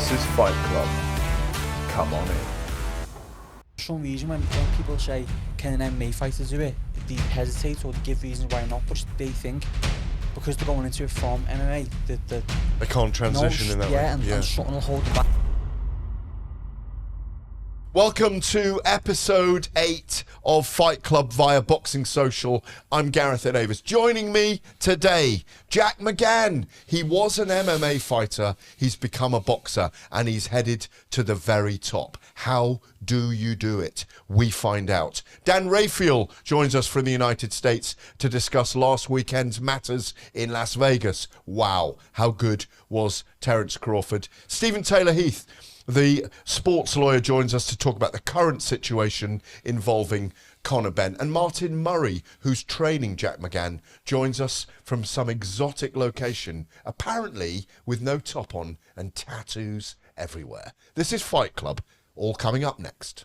This is Fight Club. Come on in. For some reason, when people say, can an MMA fighter do it, they hesitate or they give reasons why not, but they think because they're going into it from MMA, they can't transition in that way. And something will hold them back. Welcome to episode 8 of Fight Club via Boxing Social. I'm Gareth A. Davies. Joining me today, Jack McGann. He was an MMA fighter, he's become a boxer, and he's headed to the very top. How do you do it? We find out. Dan Rafael joins us from the United States to discuss last weekend's matters in Las Vegas. Wow, how good was Terence Crawford? Stephen Taylor-Heath, the sports lawyer, joins us to talk about the current situation involving Conor Benn. And Martin Murray, who's training Jack McGann, joins us from some exotic location, apparently with no top on and tattoos everywhere. This is Fight Club, all coming up next.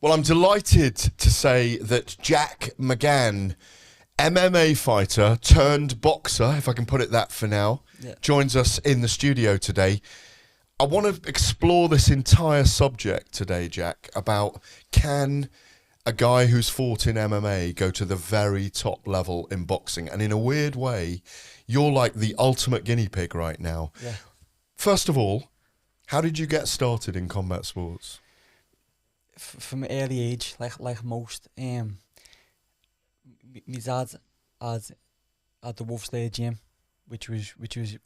Well, I'm delighted to say that Jack McGann, MMA fighter turned boxer, if I can put it that for now, joins us in the studio today. I want to explore this entire subject today, Jack, about can a guy who's fought in MMA go to the very top level in boxing? And in a weird way, you're like the ultimate guinea pig right now. Yeah. First of all, how did you get started in combat sports? From an early age, like most, my dad had the Wolfslayer gym, which was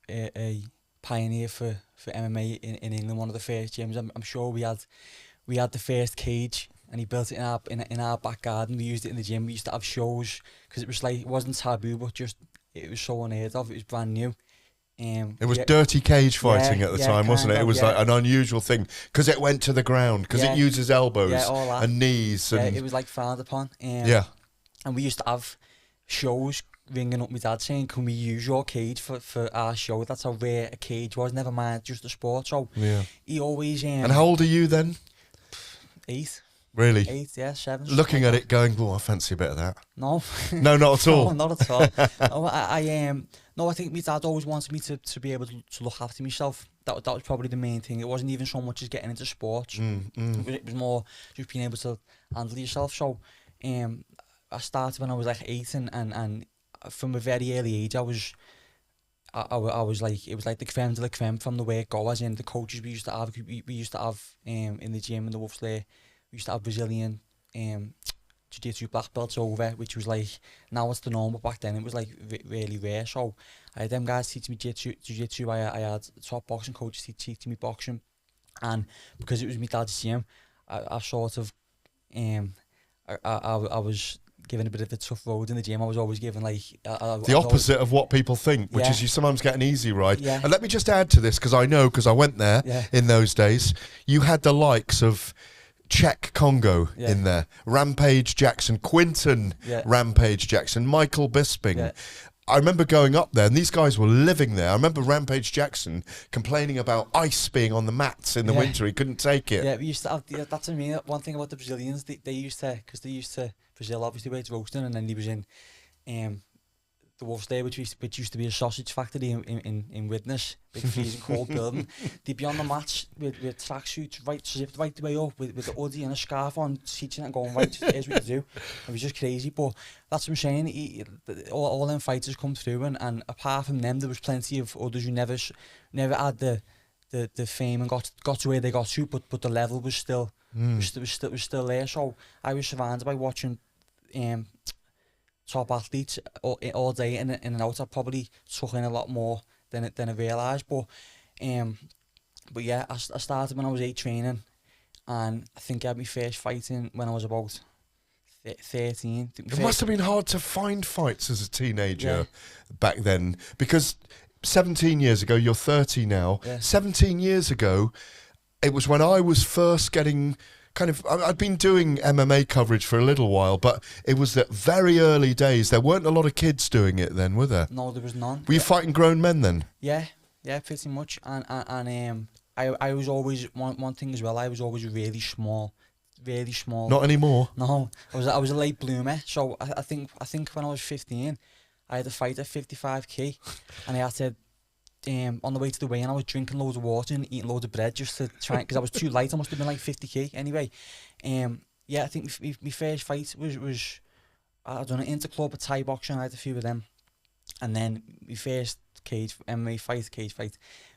a pioneer for MMA in England, one of the first gyms. I'm sure we had the first cage, and he built it in our back garden. We used it in the gym. We used to have shows because it wasn't taboo, but just it was so unheard of. It was brand new. It was dirty cage fighting at the time, wasn't it? It was like an unusual thing because it went to the ground, because it uses elbows and knees. And it was like frowned upon. And we used to have shows ringing up my dad saying, can we use your cage for our show? That's how rare a cage was, never mind just a sport. So he always... and how old are you then? 8. Really? 8, 7. Looking at it going, oh, I fancy a bit of that. No. No, not at all. No, not at all. I think my dad always wanted me to be able to look after myself. That was probably the main thing. It wasn't even so much as getting into sports. It was more just being able to handle yourself. So I started when I was like 8, and from a very early age, I was like, it was like the creme de la creme from the word go, as in the coaches we used to have in the gym in the Wolfslayer. We used to have Brazilian jiu-jitsu black belts over, which was like, now it's the norm, but back then it was like really rare. So I had them guys teaching me jiu-jitsu. I had top boxing coaches teaching me boxing, and because it was my dad's gym, I sort of I was given a bit of a tough road in the gym. I was always given like the opposite of what people think, which is you sometimes get an easy ride. And let me just add to this, because I went there in those days. You had the likes of Czech Congo in there, Rampage Jackson, Quinton Rampage Jackson, Michael Bisping. I remember going up there and these guys were living there. I remember Rampage Jackson complaining about ice being on the mats in the winter. He couldn't take it. Yeah, we used to have, that's what I mean. One thing about the Brazilians, they used to, Brazil obviously where it's roasting, and then he was in the Wolfslayer, which used to be a sausage factory in Widnes, big freezing cold building. They'd be on the mats with tracksuits zipped right the way up with the hoodie and a scarf on, teaching it and going, right, here's what you do. It was just crazy, but that's what I'm saying. All them fighters come through, and apart from them, there was plenty of others who never had the fame and got to where they got to, but the level was still was still there. So I was surrounded by watching top athletes all day in and out. I probably took in a lot more than I realised, but yeah, I started when I was 8 training, and I think I had my first fight when I was about 13. It must have been hard to find fights as a teenager back then, because 17 years ago, you're 30 now, 17 years ago, it was when I was first getting I'd been doing MMA coverage for a little while, but it was the very early days. There weren't a lot of kids doing it then, were there? No, there was none. Were you fighting grown men then? Yeah, pretty much. And I was always one thing as well. I was always really small. Not anymore. No, I was a late bloomer. So I think when I was 15, I had a fight at 55 kg, and I had to. On the way to the weigh-in, I was drinking loads of water and eating loads of bread just to try, because I was too light. I must have been like 50 kg anyway. I think my first fight was I done an interclub at Thai boxing. I had a few of them, and then my first cage fight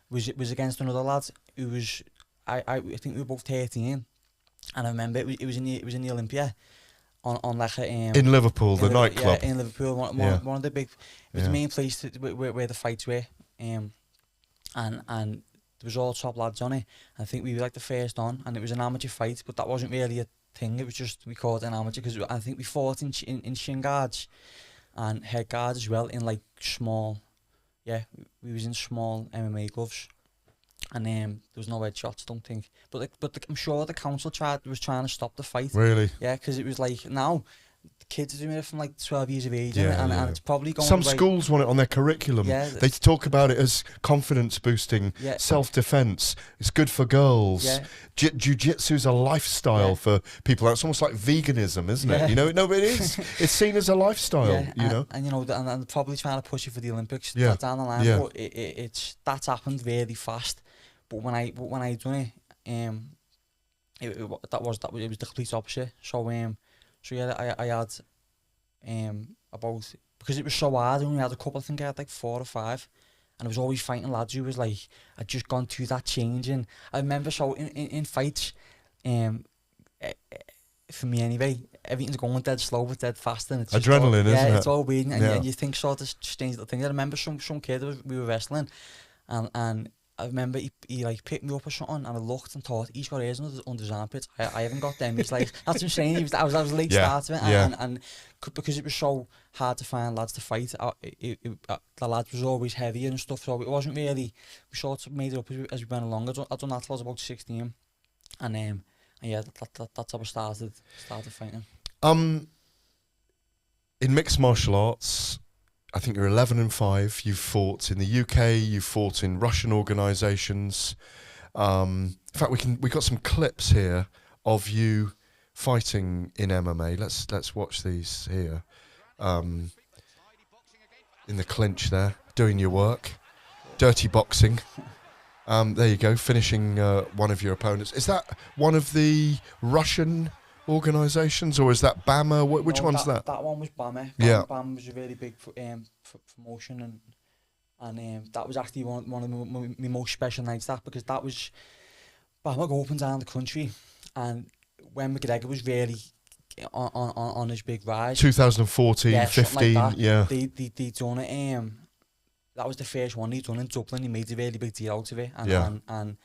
was against another lad who was I think we were both 13, and I remember it was in the Olympia. On like in Liverpool, the nightclub. Yeah, in Liverpool, one of the big. It was the main place where the fights were. And there was all top lads on it. I think we were like the first on, and it was an amateur fight, but that wasn't really a thing. It was just, we called it an amateur because I think we fought in shin guards and head guards as well, in like small. Yeah, we was in small MMA gloves, and there was no headshots, I don't think. But I'm sure the council was trying to stop the fight. Really? Yeah, because it was like, now the kids are doing it from like 12 years of age, and it's probably going. Some schools want it on their curriculum. Yeah, they talk about it as confidence boosting, self-defense. It's good for girls. Yeah. Jiu-jitsu's a lifestyle for people. It's almost like veganism, isn't it? You know, no, it is. It's seen as a lifestyle. You know, and probably trying to push it for the Olympics down the line. But that's happened really fast. But when I done it, it was the complete opposite. So yeah, I had about, because it was so hard, I only had a couple, I think I had like 4 or 5, and I was always fighting lads who was like, I'd just gone through that change. And I remember, so in fights, for me anyway, everything's going dead slow but dead fast, and it's adrenaline, isn't it? Yeah, it's all weird, and you think sort of strange little things. I remember some kid we were wrestling, and I remember he like picked me up or something, and I looked and thought, he's got ears under his armpits. I haven't got them. He's like, that's insane. I was a late start to it, and because it was so hard to find lads to fight, the lads was always heavier and stuff, so it wasn't really, we sort of made it up as we went along. I'd done that till I was about 16, and yeah, that's how I started fighting. In mixed martial arts, I think you're 11-5. You've fought in the UK. You've fought in Russian organisations. In fact, we got some clips here of you fighting in MMA. Let's watch these here. In the clinch there, doing your work, dirty boxing. There you go, finishing one of your opponents. Is that one of the Russian organisations, or is that BAMA? Which one's that? That one was BAMA. Yeah, BAMA was a really big promotion, and that was actually one of my most special nights. That because that was BAMA go up and down the country, and when McGregor was really on his big rise, 2014, 15, like they done it. That was the first one he done in Dublin. He made a really big deal out of it, and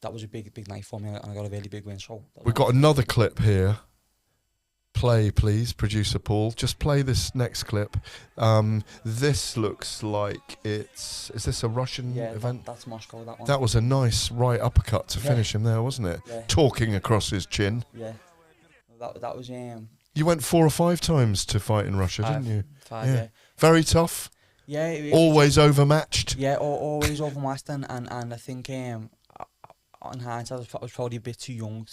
that was a big night for me, and I got a really big win. So we've got another clip here. Play, please, producer Paul. Just play this next clip. This looks like it's. Is this a Russian event? That's Moscow. That one. That was a nice right uppercut to finish him there, wasn't it? Yeah. Talking across his chin. Yeah. That was. You went 4 or 5 times to fight in Russia, didn't you? 5. Yeah. Very tough. Yeah. Always overmatched. Yeah, always overmatched, and I think on hindsight, I was probably a bit too young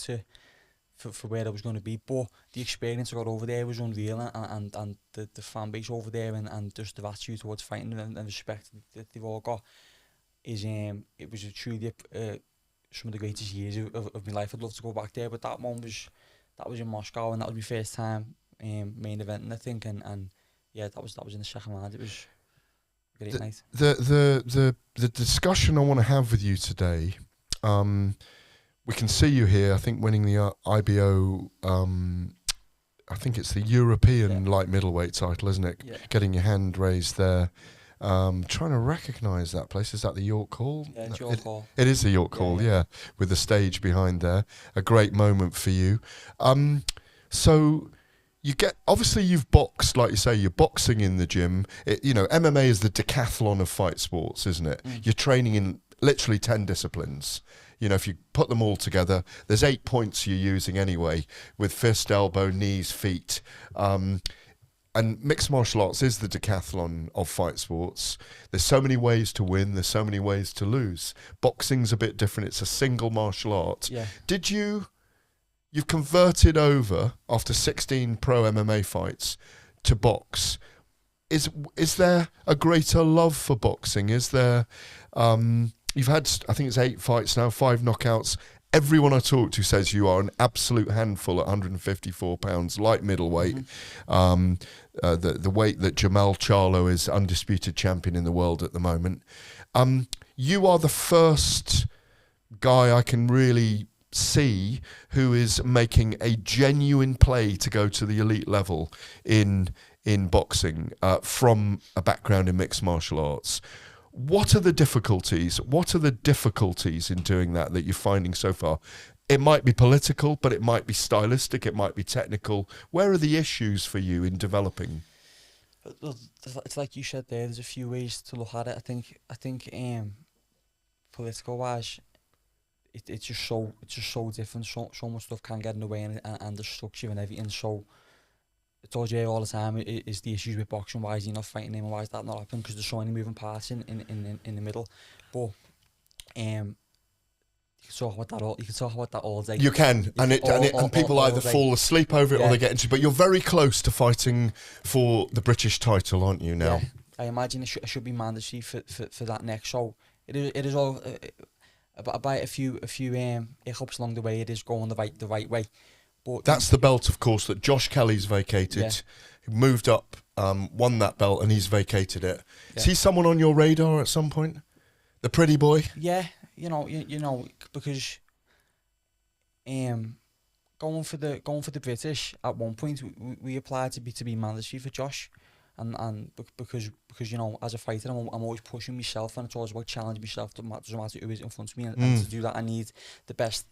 for where I was going to be, but the experience I got over there was unreal, and the fan base over there, and just the attitude towards fighting and the respect that they've all got is it was truly some of the greatest years of my life. I'd love to go back there, but that was in Moscow, and that was my first time main eventing, I think, and yeah, that was in the second round. It was a great night. The discussion I want to have with you today. We can see you here, I think, winning the IBO, I think it's the European light middleweight title, isn't it? Yeah. Getting your hand raised there. Trying to recognise that place. Is that the York Hall? Yeah, it's York Hall. It is the York Hall, yeah, with the stage behind there. A great moment for you. So you obviously you've boxed, like you say, you're boxing in the gym. MMA is the decathlon of fight sports, isn't it? You're training in literally 10 disciplines. You know, if you put them all together, there's 8 points you're using anyway, with fist, elbow, knees, feet. And mixed martial arts is the decathlon of fight sports. There's so many ways to win. There's so many ways to lose. Boxing's a bit different. It's a single martial art. Yeah. You've converted over after 16 pro MMA fights to box. Is there a greater love for boxing? Is there, you've had, I think it's 8 fights now, 5 knockouts. Everyone I talk to says you are an absolute handful at 154 pounds, light middleweight. The weight that Jamal Charlo is undisputed champion in the world at the moment. You are the first guy I can really see who is making a genuine play to go to the elite level in boxing from a background in mixed martial arts. What are the difficulties? What are the difficulties in doing that you're finding so far? It might be political, but it might be stylistic, it might be technical. Where are the issues for you in developing? Well, it's like you said there. There's a few ways to look at it. I think, political wise, it's just so different. So much stuff can get in the way, and the structure and everything. So I told you all the time, is the issues with boxing. Why is he not fighting him? Why is that not happening? Because there's so many moving parts in the middle. But you can talk about that all day. You can, and people either fall asleep over it or they get into. But you're very close to fighting for the British title, aren't you now? Yeah. I imagine it should be mandatory for that next. So it is all. By a few hiccups along the way, it is going the right way. But that's the belt, of course, that Josh Kelly's vacated. Yeah. He moved up, won that belt, and he's vacated it. Yeah. Is he someone on your radar at some point? The pretty boy? Yeah, you know, because going for the British at one point, we applied to be mandatory for Josh, and because you know, as a fighter, I'm always pushing myself, and it's always about challenging myself. Doesn't matter who is in front of me, and to do that, I need the best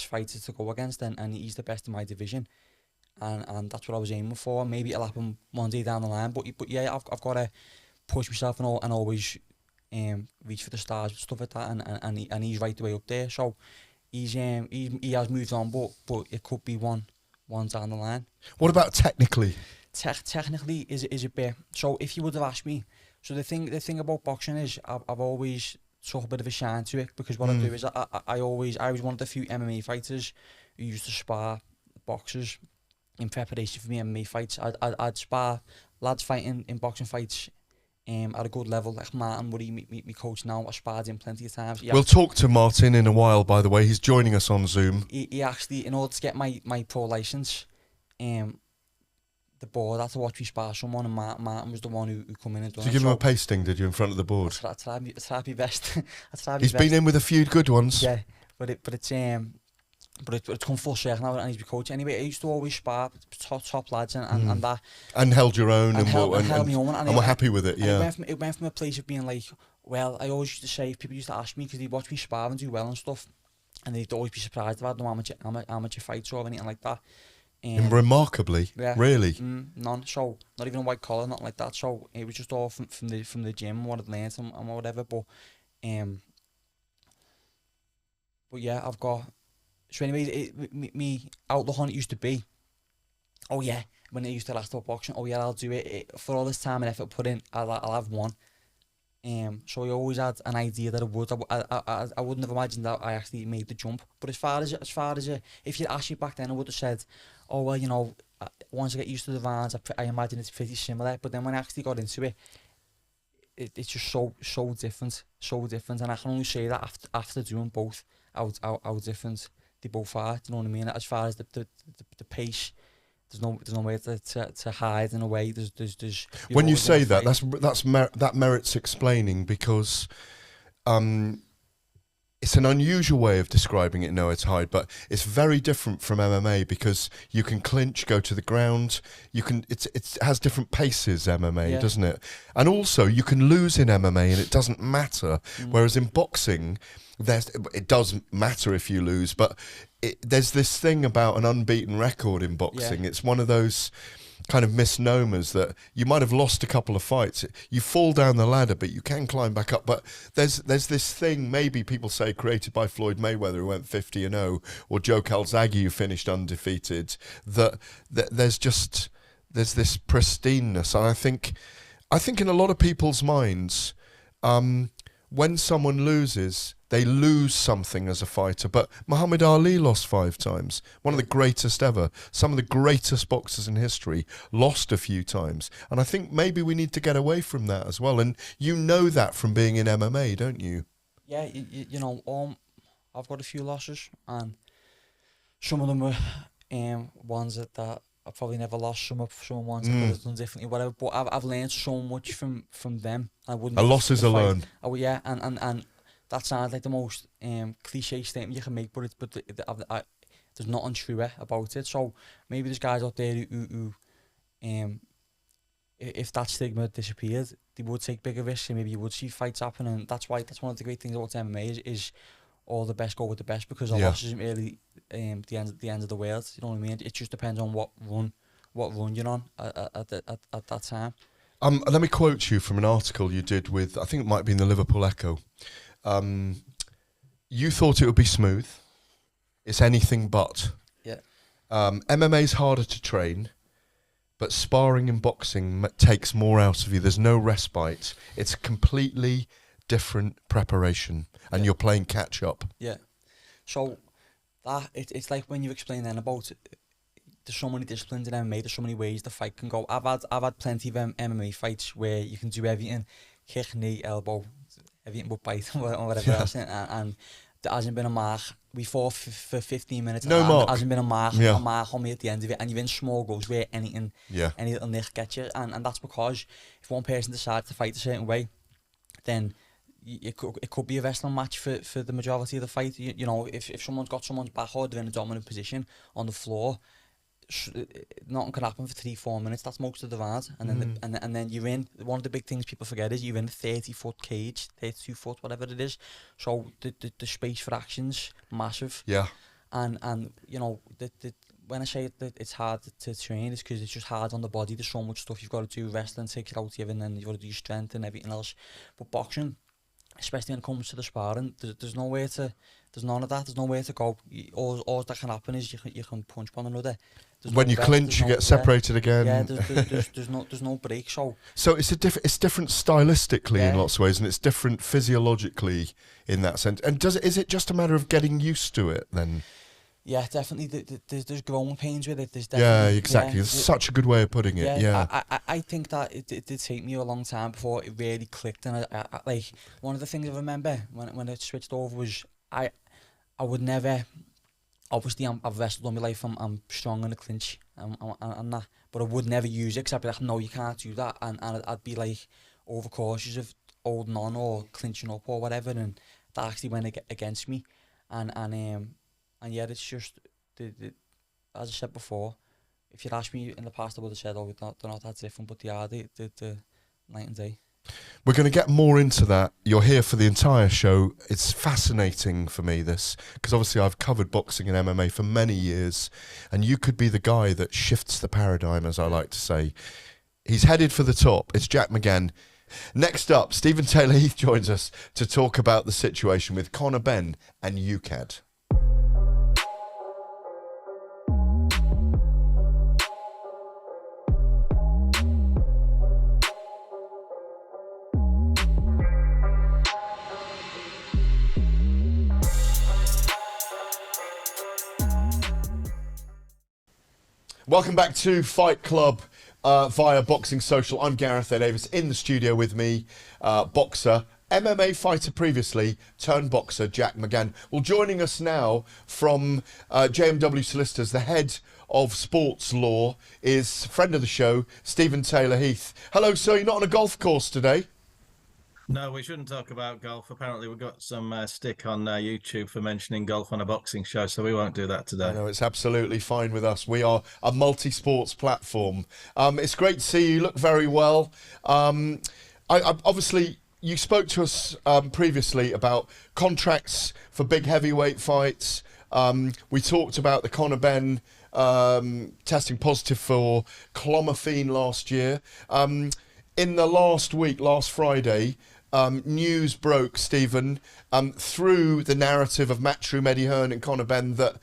fighter to go against, and he's the best in my division, and that's what I was aiming for. Maybe it'll happen one day down the line, but yeah, I've got to push myself and always reach for the stars and stuff like that, and he's right the way up there. So he has moved on, but it could be one down the line. What about technically? Technically is a bit. So if you would have asked me, so the thing about boxing is I've always took a bit of a shine to it, because what I do is I was one of the few MMA fighters who used to spar boxers in preparation for me MMA fights. I'd spar lads fighting in boxing fights at a good level, like Martin Woody, me coach now. I sparred him plenty of times. We'll talk to Martin in a while, by the way. He's joining us on Zoom. He actually, in order to get my pro license, the board had to watch me spar someone, and Martin was the one who come in and done it. Did you give him a pasting, did you, in front of the board? I tried my best. He's been in with a few good ones. Yeah, but it's come full circle now, and he's my coach. Anyway, I used to always spar top lads and that. And held your own, and held me own, and we're happy with it, yeah. It went from a place of being like, well, I always used to say, people used to ask me, because they'd watch me spar and do well and stuff, and they'd always be surprised if I had no amateur fights or anything like that. Remarkably, yeah, really, none. So not even a white collar, nothing like that. So it was just all from the gym, what I'd learned and whatever. But yeah, I've got. So anyways, me outlook on it used to be, oh yeah, when it used to last about boxing, oh yeah, I'll do it. For all this time and effort put in, I'll have one. So I always had an idea that I would. I wouldn't have imagined that I actually made the jump. But as far as if you'd asked me back then, I would have said, oh well, you know, once I get used to the rounds, I imagine it's pretty similar. But then when I actually got into it, it's just so different, and I can only say that after doing both, how different they both are. Do you know what I mean? As far as the pace, there's no way to hide in a way. There's when you say that, that merits explaining, because it's an unusual way of describing it. No, it's hide, but it's very different from MMA, because you can clinch, go to the ground. You can. It has different paces. MMA, doesn't it? And also, you can lose in MMA, and it doesn't matter. Whereas in boxing, it does matter if you lose, but there's this thing about an unbeaten record in boxing. It's one of those. kind of misnomers that you might have lost a couple of fights. You fall down the ladder, but you can climb back up. But there's this thing, maybe people say, created by Floyd Mayweather, who went 50-0, or Joe Calzaghe, who finished undefeated, that there's this pristineness. And I think in a lot of people's minds, when someone loses, they lose something as a fighter. But Muhammad Ali lost 5 times. One of the greatest ever. Some of the greatest boxers in history lost a few times. And I think maybe we need to get away from that as well. And you know that from being in MMA, don't you? Yeah, you know, I've got a few losses, and some of them were ones that I probably never lost. Some ones I could have done differently, whatever. But I've learned so much from them. I wouldn't. A loss is a learn. Oh yeah, and that sounds like the most cliche statement you can make, but there's nothing true about it. So maybe there's guys out there who if that stigma disappeared, they would take bigger risks, and maybe you would see fights happen. And that's one of the great things about MMA is all the best go with the best, because a loss isn't really the end of the world. You know what I mean? It just depends on what run you're on at that time. Let me quote you from an article you did with, I think it might be in the Liverpool Echo. You thought it would be smooth. It's anything but. Yeah. MMA is harder to train, but sparring and boxing takes more out of you. There's no respite. It's a completely different preparation, and you're playing catch up. Yeah. So it's like when you explain then about there's so many disciplines in MMA. There's so many ways the fight can go. I've had plenty of MMA fights where you can do everything: kick, knee, elbow, everything but bite or whatever else. And there hasn't been a mark. We fought for 15 minutes. No mark. There hasn't been a mark on me at the end of it. And you're in small goals where any little nick gets you. And that's because if one person decides to fight a certain way, then it could be a wrestling match for the majority of the fight. You know, if someone's got someone's back or they're in a dominant position on the floor, nothing can happen for 3-4 minutes. That's most of the round, and then and then you're in. One of the big things people forget is you're in a 30-foot cage, 32-foot, whatever it is. So the space for action's massive. Yeah. And you know when I say that it's hard to train, it's because it's just hard on the body. There's so much stuff you've got to do. Wrestling takes it out of you, and then you've got to do your strength and everything else. But boxing, especially when it comes to the sparring, there's none of that. There's nowhere to go. All that can happen is you can punch one another. When you clinch, you get separated again. Yeah, there's no break. So it's different stylistically in lots of ways, and it's different physiologically in that sense. And is it just a matter of getting used to it then? Yeah, definitely. There's growing pains with it. Yeah, exactly. It's such a good way of putting it. Yeah. I think that it did take me a long time before it really clicked. And I like one of the things I remember when it switched over was I would never. Obviously, I've wrestled all my life. I'm strong in the clinch and that, but I would never use it because I'd be like, no, you can't do that, and I'd be like overcautious of holding on or clinching up or whatever, and that actually went against me, and yeah, it's just as I said before, if you'd asked me in the past, I would have said, oh, they're not that different, but they are. The night and day. We're going to get more into that. You're here for the entire show. It's fascinating for me, this, because obviously I've covered boxing and MMA for many years, and you could be the guy that shifts the paradigm, as I like to say. He's headed for the top. It's Jack McGann. Next up, Stephen Taylor-Heath joins us to talk about the situation with Conor Benn and UKAD. Welcome back to Fight Club via Boxing Social. I'm Gareth A. Davies. In the studio with me, boxer, MMA fighter previously, turned boxer, Jack McGann. Well, joining us now from JMW Solicitors, the head of sports law, is friend of the show, Stephen Taylor-Heath. Hello, sir. You're not on a golf course today? No, we shouldn't talk about golf. Apparently, we got some stick on YouTube for mentioning golf on a boxing show, so we won't do that today. No, it's absolutely fine with us. We are a multi-sports platform. It's great to see you. You look very well. I obviously, you spoke to us previously about contracts for big heavyweight fights. We talked about the Conor Benn testing positive for clomiphene last year. In the last week, last Friday, news broke, Stephen, through the narrative of Matchroom, Eddie Hearn and Conor Benn, that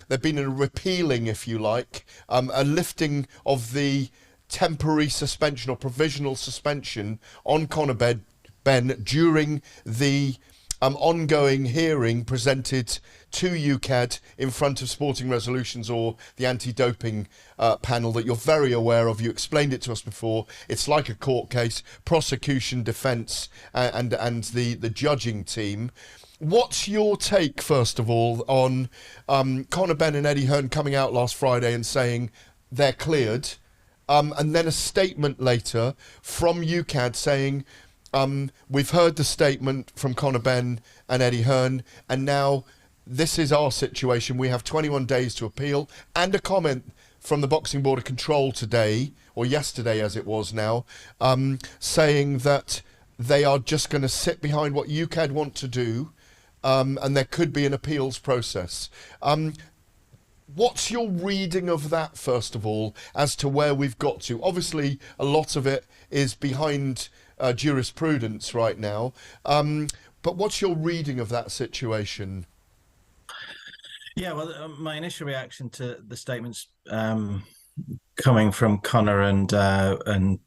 there'd been a repealing, if you like, a lifting of the temporary suspension or provisional suspension on Conor Benn during the ongoing hearing presented to UKAD in front of Sporting Resolutions, or the anti-doping panel that you're very aware of. You explained it to us before. It's like a court case, prosecution, defence, and the judging team. What's your take, first of all, on Conor Benn and Eddie Hearn coming out last Friday and saying they're cleared, and then a statement later from UKAD saying, we've heard the statement from Conor Benn and Eddie Hearn, and now this is our situation. We have 21 days to appeal, and a comment from the Boxing Board of Control today, or yesterday as it was now, saying that they are just going to sit behind what UKAD want to do, and there could be an appeals process. What's your reading of that, first of all, as to where we've got to? Obviously, a lot of it is behind jurisprudence right now, but what's your reading of that situation? Yeah, well, my initial reaction to the statements coming from Conor and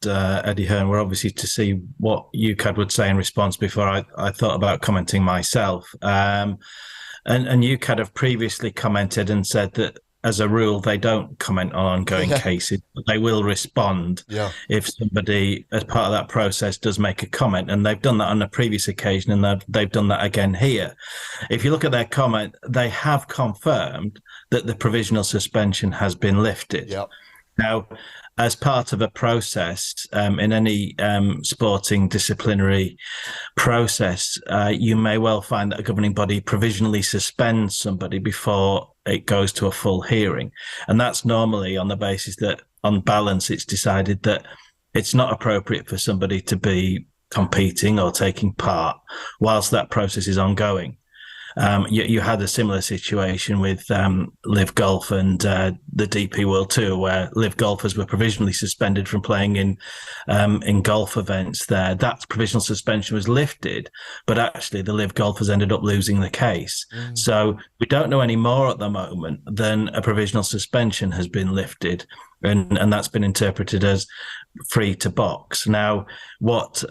Eddie Hearn were obviously to see what UKAD would say in response before I thought about commenting myself. And UKAD have previously commented and said that, as a rule, they don't comment on ongoing cases, but they will respond if somebody, as part of that process, does make a comment. And they've done that on a previous occasion, and they've done that again here. If you look at their comment, they have confirmed that the provisional suspension has been lifted. Yep. Now, as part of a process, in any sporting disciplinary process, you may well find that a governing body provisionally suspends somebody before it goes to a full hearing. And that's normally on the basis that, on balance, it's decided that it's not appropriate for somebody to be competing or taking part whilst that process is ongoing. You had a similar situation with Live Golf and the DP World Tour, where Live Golfers were provisionally suspended from playing in golf events there. That provisional suspension was lifted, but actually the Live Golfers ended up losing the case. So we don't know any more at the moment than a provisional suspension has been lifted, and that's been interpreted as free to box. Now, what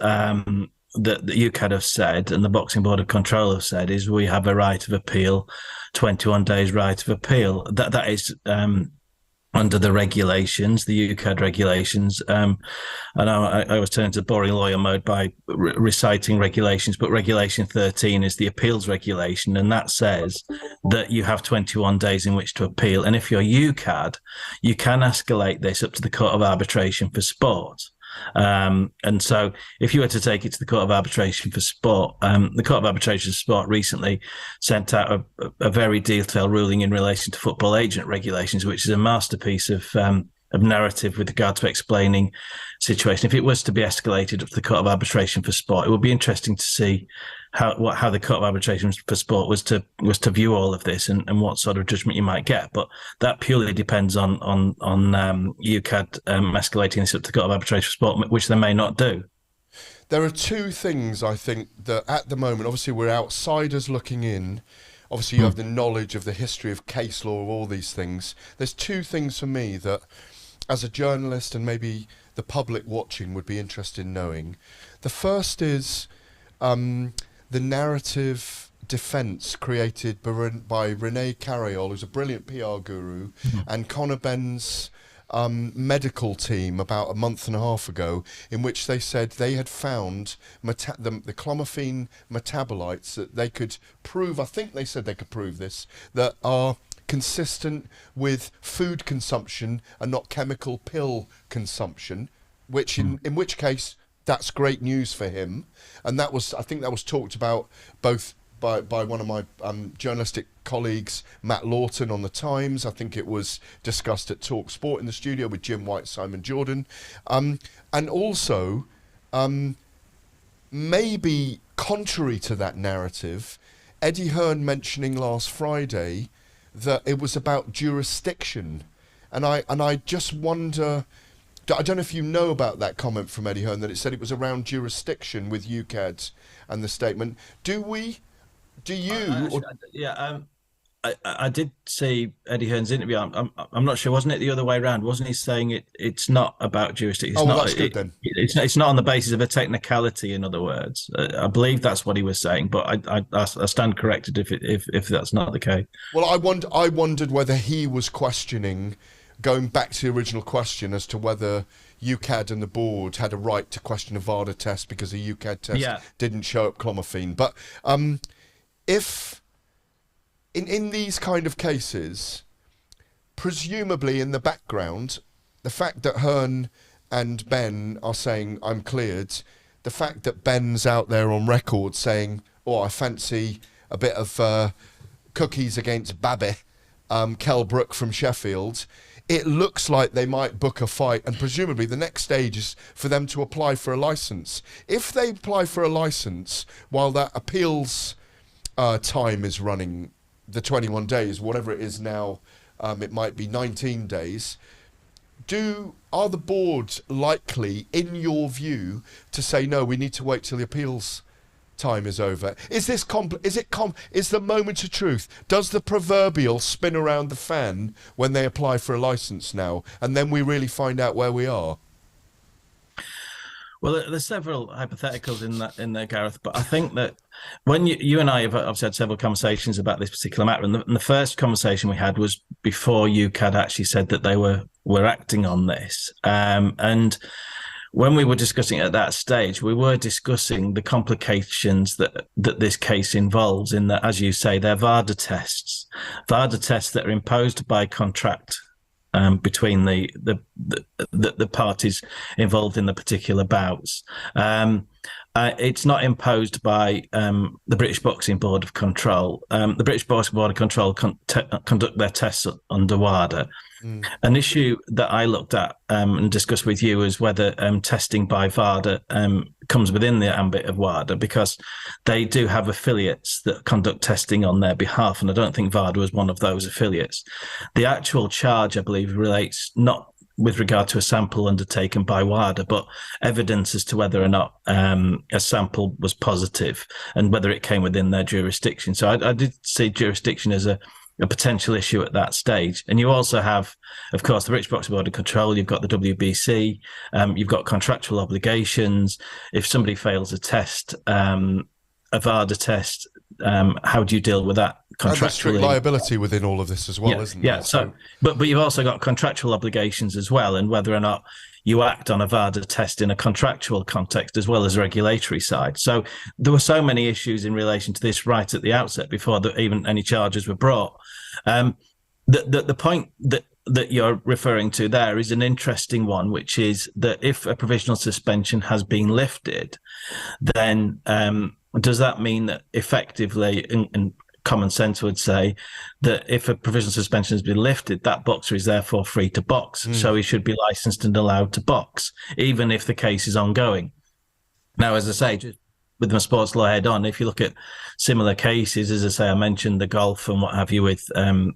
that UKAD have said and the Boxing Board of Control have said is we have a right of appeal, 21 days right of appeal. That is under the regulations, the UKAD regulations. I know I was turning to boring lawyer mode by reciting regulations, but Regulation 13 is the appeals regulation, and that says that you have 21 days in which to appeal. And if you're UKAD, you can escalate this up to the Court of Arbitration for Sport. And so if you were to take it to the Court of Arbitration for Sport, the Court of Arbitration for Sport recently sent out a very detailed ruling in relation to football agent regulations, which is a masterpiece of narrative with regard to explaining situation. If it was to be escalated up to the Court of Arbitration for Sport, it would be interesting to see how the Court of Arbitration for Sport was to view all of this and what sort of judgment you might get. But that purely depends on UKAD escalating this up to the Court of Arbitration for Sport, which they may not do. There are two things, I think, that at the moment, obviously we're outsiders looking in. Obviously you have the knowledge of the history of case law, of all these things. There's two things for me that, as a journalist and maybe the public watching, would be interested in knowing. The first is the narrative defence created by Renee Carriol, who's a brilliant PR guru, and Conor Benn's medical team about a month and a half ago, in which they said they had found the clomiphene metabolites that they could prove, I think they said they could prove this, that are consistent with food consumption and not chemical pill consumption, which in which case that's great news for him. And that was, I think that was talked about both by one of my journalistic colleagues, Matt Lawton, on the Times. I think it was discussed at Talk Sport in the studio with Jim White, Simon Jordan, and also maybe contrary to that narrative, Eddie Hearn mentioning last Friday that it was about jurisdiction, and I just wonder. I don't know if you know about that comment from Eddie Hearn, that it said it was around jurisdiction with UKAD and the statement. Do you? I did see Eddie Hearn's interview. I'm not sure. Wasn't it the other way around? Wasn't he saying it's not about jurisdiction? Oh, well, that's good then. It's not on the basis of a technicality. In other words, I believe that's what he was saying. But I stand corrected if that's not the case. Well, I wondered whether he was questioning, going back to the original question as to whether UKAD and the board had a right to question a VADA test because the UKAD test didn't show up clomiphene. But if in these kind of cases, presumably in the background, the fact that Hearn and Benn are saying I'm cleared, the fact that Benn's out there on record saying, oh, I fancy a bit of cookies against Babby, Kell Brook from Sheffield, it looks like they might book a fight, and presumably the next stage is for them to apply for a licence. If they apply for a licence while that appeals time is running, the 21 days, whatever it is now, it might be 19 days, are the boards likely, in your view, to say, no, we need to wait till the appeals time is over? Is the moment of truth? Does the proverbial spin around the fan when they apply for a licence now, and then we really find out where we are? Well, there's several hypotheticals in there, Gareth. But I think that when you and I have obviously had several conversations about this particular matter, and the first conversation we had was before UKAD actually said that they were acting on this, and when we were discussing at that stage, we were discussing the complications that this case involves. In that, as you say, they're VADA tests that are imposed by contract between the parties involved in the particular bouts. It's not imposed by the British Boxing Board of Control. The British Boxing Board of Control conduct their tests under WADA. An issue that I looked at and discussed with you is whether testing by VADA comes within the ambit of WADA, because they do have affiliates that conduct testing on their behalf, and I don't think VADA was one of those affiliates. The actual charge, I believe, relates not with regard to a sample undertaken by WADA, but evidence as to whether or not a sample was positive and whether it came within their jurisdiction. So I did see jurisdiction as a potential issue at that stage. And you also have, of course, the British Boxing Board of Control, you've got the WBC, you've got contractual obligations. If somebody fails a test, a VADA test, how do you deal with that contractually? And there's strict liability within all of this as well, isn't there? Yeah, so, but you've also got contractual obligations as well, and whether or not you act on a VADA test in a contractual context as well as a regulatory side. So there were so many issues in relation to this right at the outset before even any charges were brought. The point that you're referring to there is an interesting one, which is that if a provisional suspension has been lifted, then does that mean that effectively, and common sense would say that if a provisional suspension has been lifted, that boxer is therefore free to box. So he should be licensed and allowed to box, even if the case is ongoing. Now, as I say, just with my sports law head on, if you look at similar cases, as I say, I mentioned the golf and what have you with, the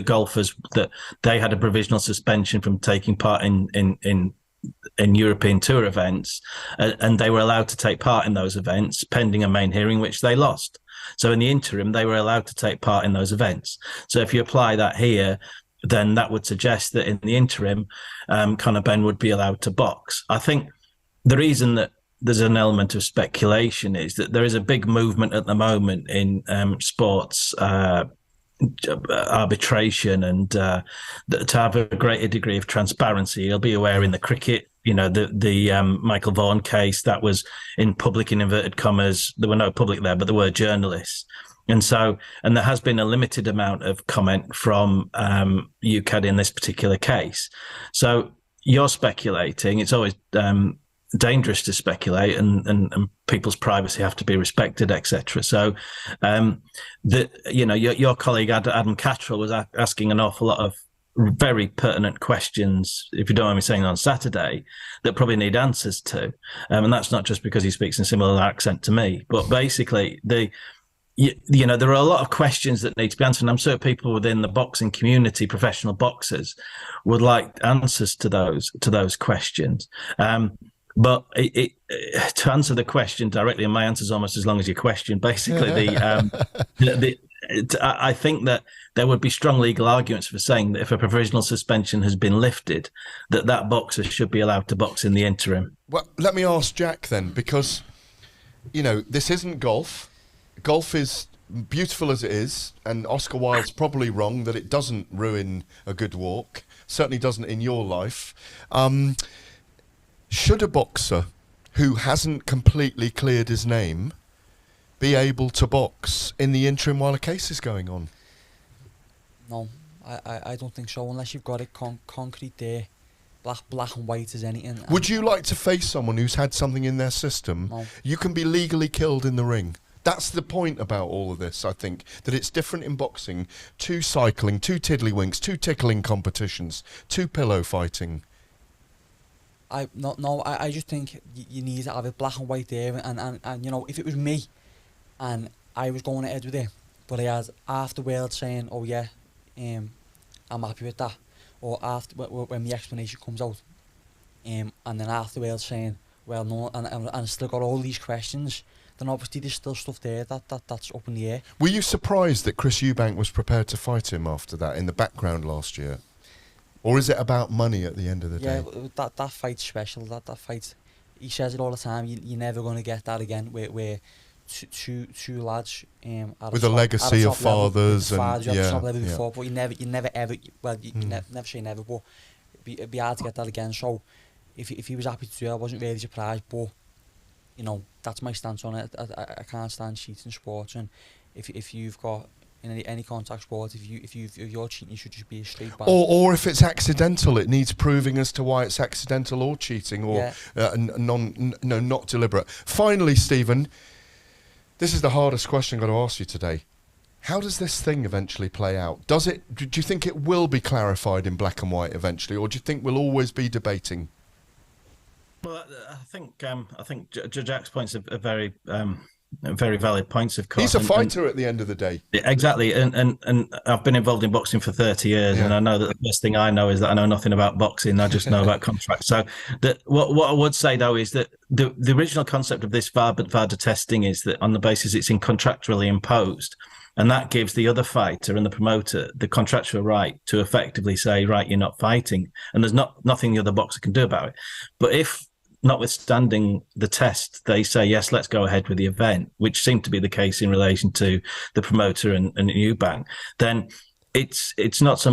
golfers, that they had a provisional suspension from taking part in European Tour events, and they were allowed to take part in those events pending a main hearing, which they lost. So in the interim, they were allowed to take part in those events. So if you apply that here, then that would suggest that in the interim, Conor Benn would be allowed to box. I think the reason that there's an element of speculation is that there is a big movement at the moment in sports arbitration and to have a greater degree of transparency. You'll be aware in the cricket, the Michael Vaughan case, that was in public, in inverted commas. There were no public there, but there were journalists. And there has been a limited amount of comment from UKAD in this particular case. So you're speculating. It's always dangerous to speculate, and people's privacy have to be respected, etc. So, your colleague Adam Cattrall was asking an awful lot of very pertinent questions, if you don't mind me saying, on Saturday, that probably need answers to, and that's not just because he speaks in a similar accent to me, but basically you know, there are a lot of questions that need to be answered. And I'm sure people within the boxing community, professional boxers, would like answers to those questions. But to answer the question directly, and my answer is almost as long as your question. Basically, I think that there would be strong legal arguments for saying that if a provisional suspension has been lifted, that boxer should be allowed to box in the interim. Well, let me ask Jack then, because, you know, this isn't golf. Golf is beautiful as it is, and Oscar Wilde's probably wrong that it doesn't ruin a good walk. Certainly doesn't in your life. Should a boxer who hasn't completely cleared his name be able to box in the interim while a case is going on? No, I don't think so, unless you've got it concrete there, black and white as anything. Would you like to face someone who's had something in their system? No. You can be legally killed in the ring. That's the point about all of this, I think, that it's different in boxing. 2 cycling, 2 tiddlywinks, 2 tickling competitions, 2 pillow fighting. I just think you need to have it black and white there, and you know, if it was me and I was going ahead with it, but I had half the world saying, oh yeah, I'm happy with that, or after when the explanation comes out, and then half the world saying, well no, and still got all these questions, then obviously there's still stuff there that's up in the air. Were you surprised that Chris Eubank was prepared to fight him after that in the background last year? Or is it about money at the end of the day? Yeah, that fight's special. That fight, he says it all the time. You're never going to get that again. Where two lads with a legacy of fathers and top level before, but you never ever. Well, never say never, but it'd be hard to get that again. So if he was happy to do it, I wasn't really surprised. But you know, that's my stance on it. I can't stand cheating sports, and if you've got in any contact sport, if you're cheating, you should just be a straight ban. Or if it's accidental, it needs proving as to why it's accidental or cheating or not deliberate. Finally, Stephen, this is the hardest question I'm going to ask you today. How does this thing eventually play out? Do you think it will be clarified in black and white eventually, or do you think we'll always be debating? Well, I think Jack's points are very valid points, of course. He's a fighter at the end of the day. Exactly, and I've been involved in boxing for 30 years, and I know that the first thing I know is that I know nothing about boxing. I just know about contracts. So what I would say, though, is that the original concept of this VADA testing is that on the basis it's contractually imposed, and that gives the other fighter and the promoter the contractual right to effectively say, right, you're not fighting, and there's nothing the other boxer can do about it. But if, notwithstanding the test, they say, yes, let's go ahead with the event, which seemed to be the case in relation to the promoter and Eubank, then it's not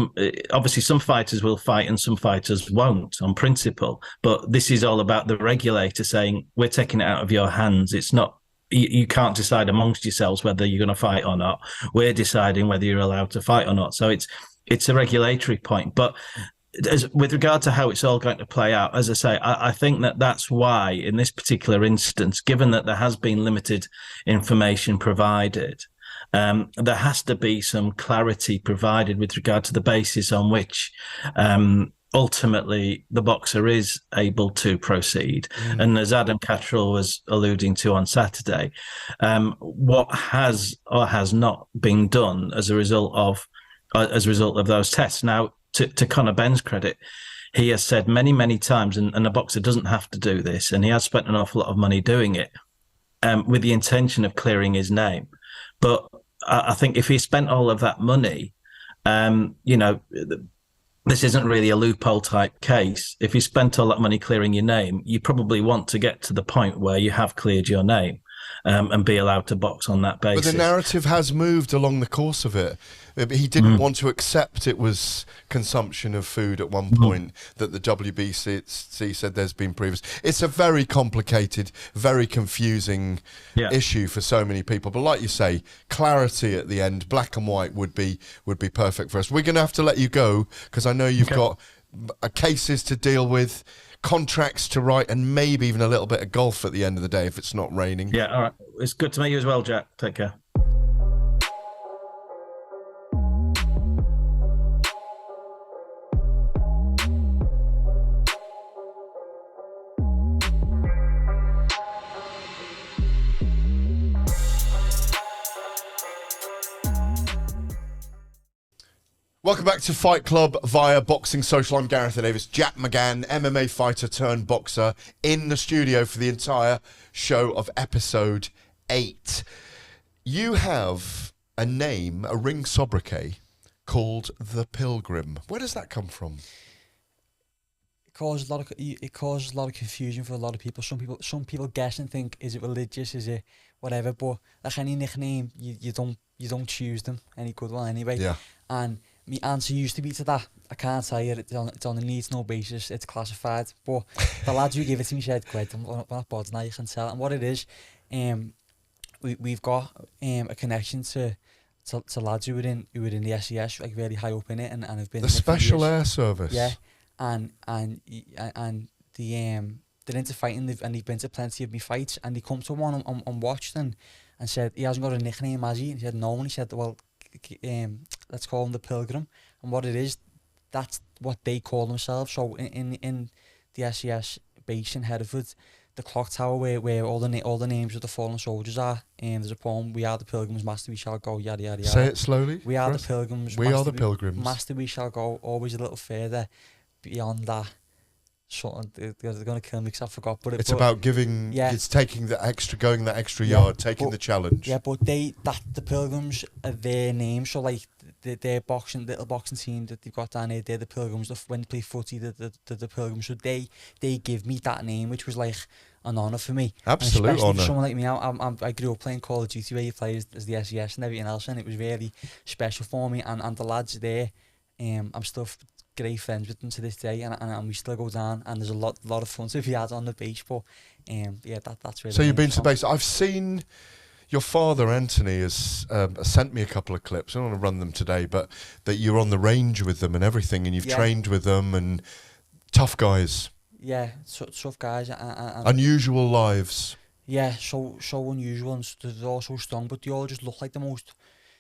obviously some fighters will fight and some fighters won't on principle, but this is all about the regulator saying, we're taking it out of your hands. It's not, you can't decide amongst yourselves whether you're going to fight or not. We're deciding whether you're allowed to fight or not. So it's a regulatory point. But with regard to how it's all going to play out, as I say, I think that's why in this particular instance, given that there has been limited information provided, there has to be some clarity provided with regard to the basis on which ultimately the boxer is able to proceed. And as Adam Catterall was alluding to on Saturday, what has or has not been done as a result of those tests. Now, to Conor Benn's credit, he has said many, many times, and a boxer doesn't have to do this, and he has spent an awful lot of money doing it with the intention of clearing his name. But I think if he spent all of that money, this isn't really a loophole type case. If you spent all that money clearing your name, you probably want to get to the point where you have cleared your name and be allowed to box on that basis. But the narrative has moved along the course of it. He didn't want to accept it was consumption of food at one point that the WBC said there's been previous. It's a very complicated, very confusing issue for so many people. But like you say, clarity at the end, black and white, would be perfect for us. We're going to have to let you go because I know you've got cases to deal with, contracts to write, and maybe even a little bit of golf at the end of the day if it's not raining. Yeah, all right. It's good to meet you as well, Jack. Take care. Welcome back to Fight Club via Boxing Social. I'm Gareth A. Davies. Jack McGann, MMA fighter turned boxer, in the studio for the entire show of episode 8. You have a name, a ring sobriquet, called The Pilgrim. Where does that come from? It causes a lot of confusion for a lot of people. Some people guess and think, is it religious, is it whatever? But like any nickname, you don't choose them any good one anyway. Yeah. And my answer used to be to that. I can't tell you, it's on a needs-no basis, it's classified. But the lads who give it to me said, "Great, I'm not bothered now, you can tell." And what it is, we've got a connection to lads who were in the SES, like really high up in it, and have been The in it for Special years. Air Service. Yeah, and they're into fighting, and they've been to plenty of me fights, and they come to one and watched and said, "He hasn't got a nickname, has he?" And he said, "No," and he said, "Well, let's call him the Pilgrim." And what it is, that's what they call themselves. So in the SES base in Hereford, the clock tower where all the names of the fallen soldiers are, there's a poem: "We are the pilgrims, master we shall go, yada yada yada." Say it slowly. We are the pilgrims. We are the pilgrims. Master we shall go, always a little further beyond that. So they're going to kill me because I forgot. But It's about giving. Yeah. It's taking the extra, going that extra Yeah, yard, taking the challenge. Yeah, but the pilgrims are their name. So like their little boxing team that they've got down here, they're the pilgrims. When they play footy, the pilgrims. So they give me that name, which was like an honour for me. Absolute and especially honour. for someone like me, I grew up playing Call of Duty where you play as the SES and everything else, and it was really special for me. And the lads there, I'm still great friends with them to this day, and we still go down, and there's a lot of fun to be had on the base. But yeah, that's really. So you've been to the base. I've seen your father Anthony has sent me a couple of clips. I don't want to run them today, but that you're on the range with them and everything, and you've trained with them, and tough guys. Yeah, tough guys, and unusual lives. Yeah, so unusual, and they're all so strong, but they all just look like the most.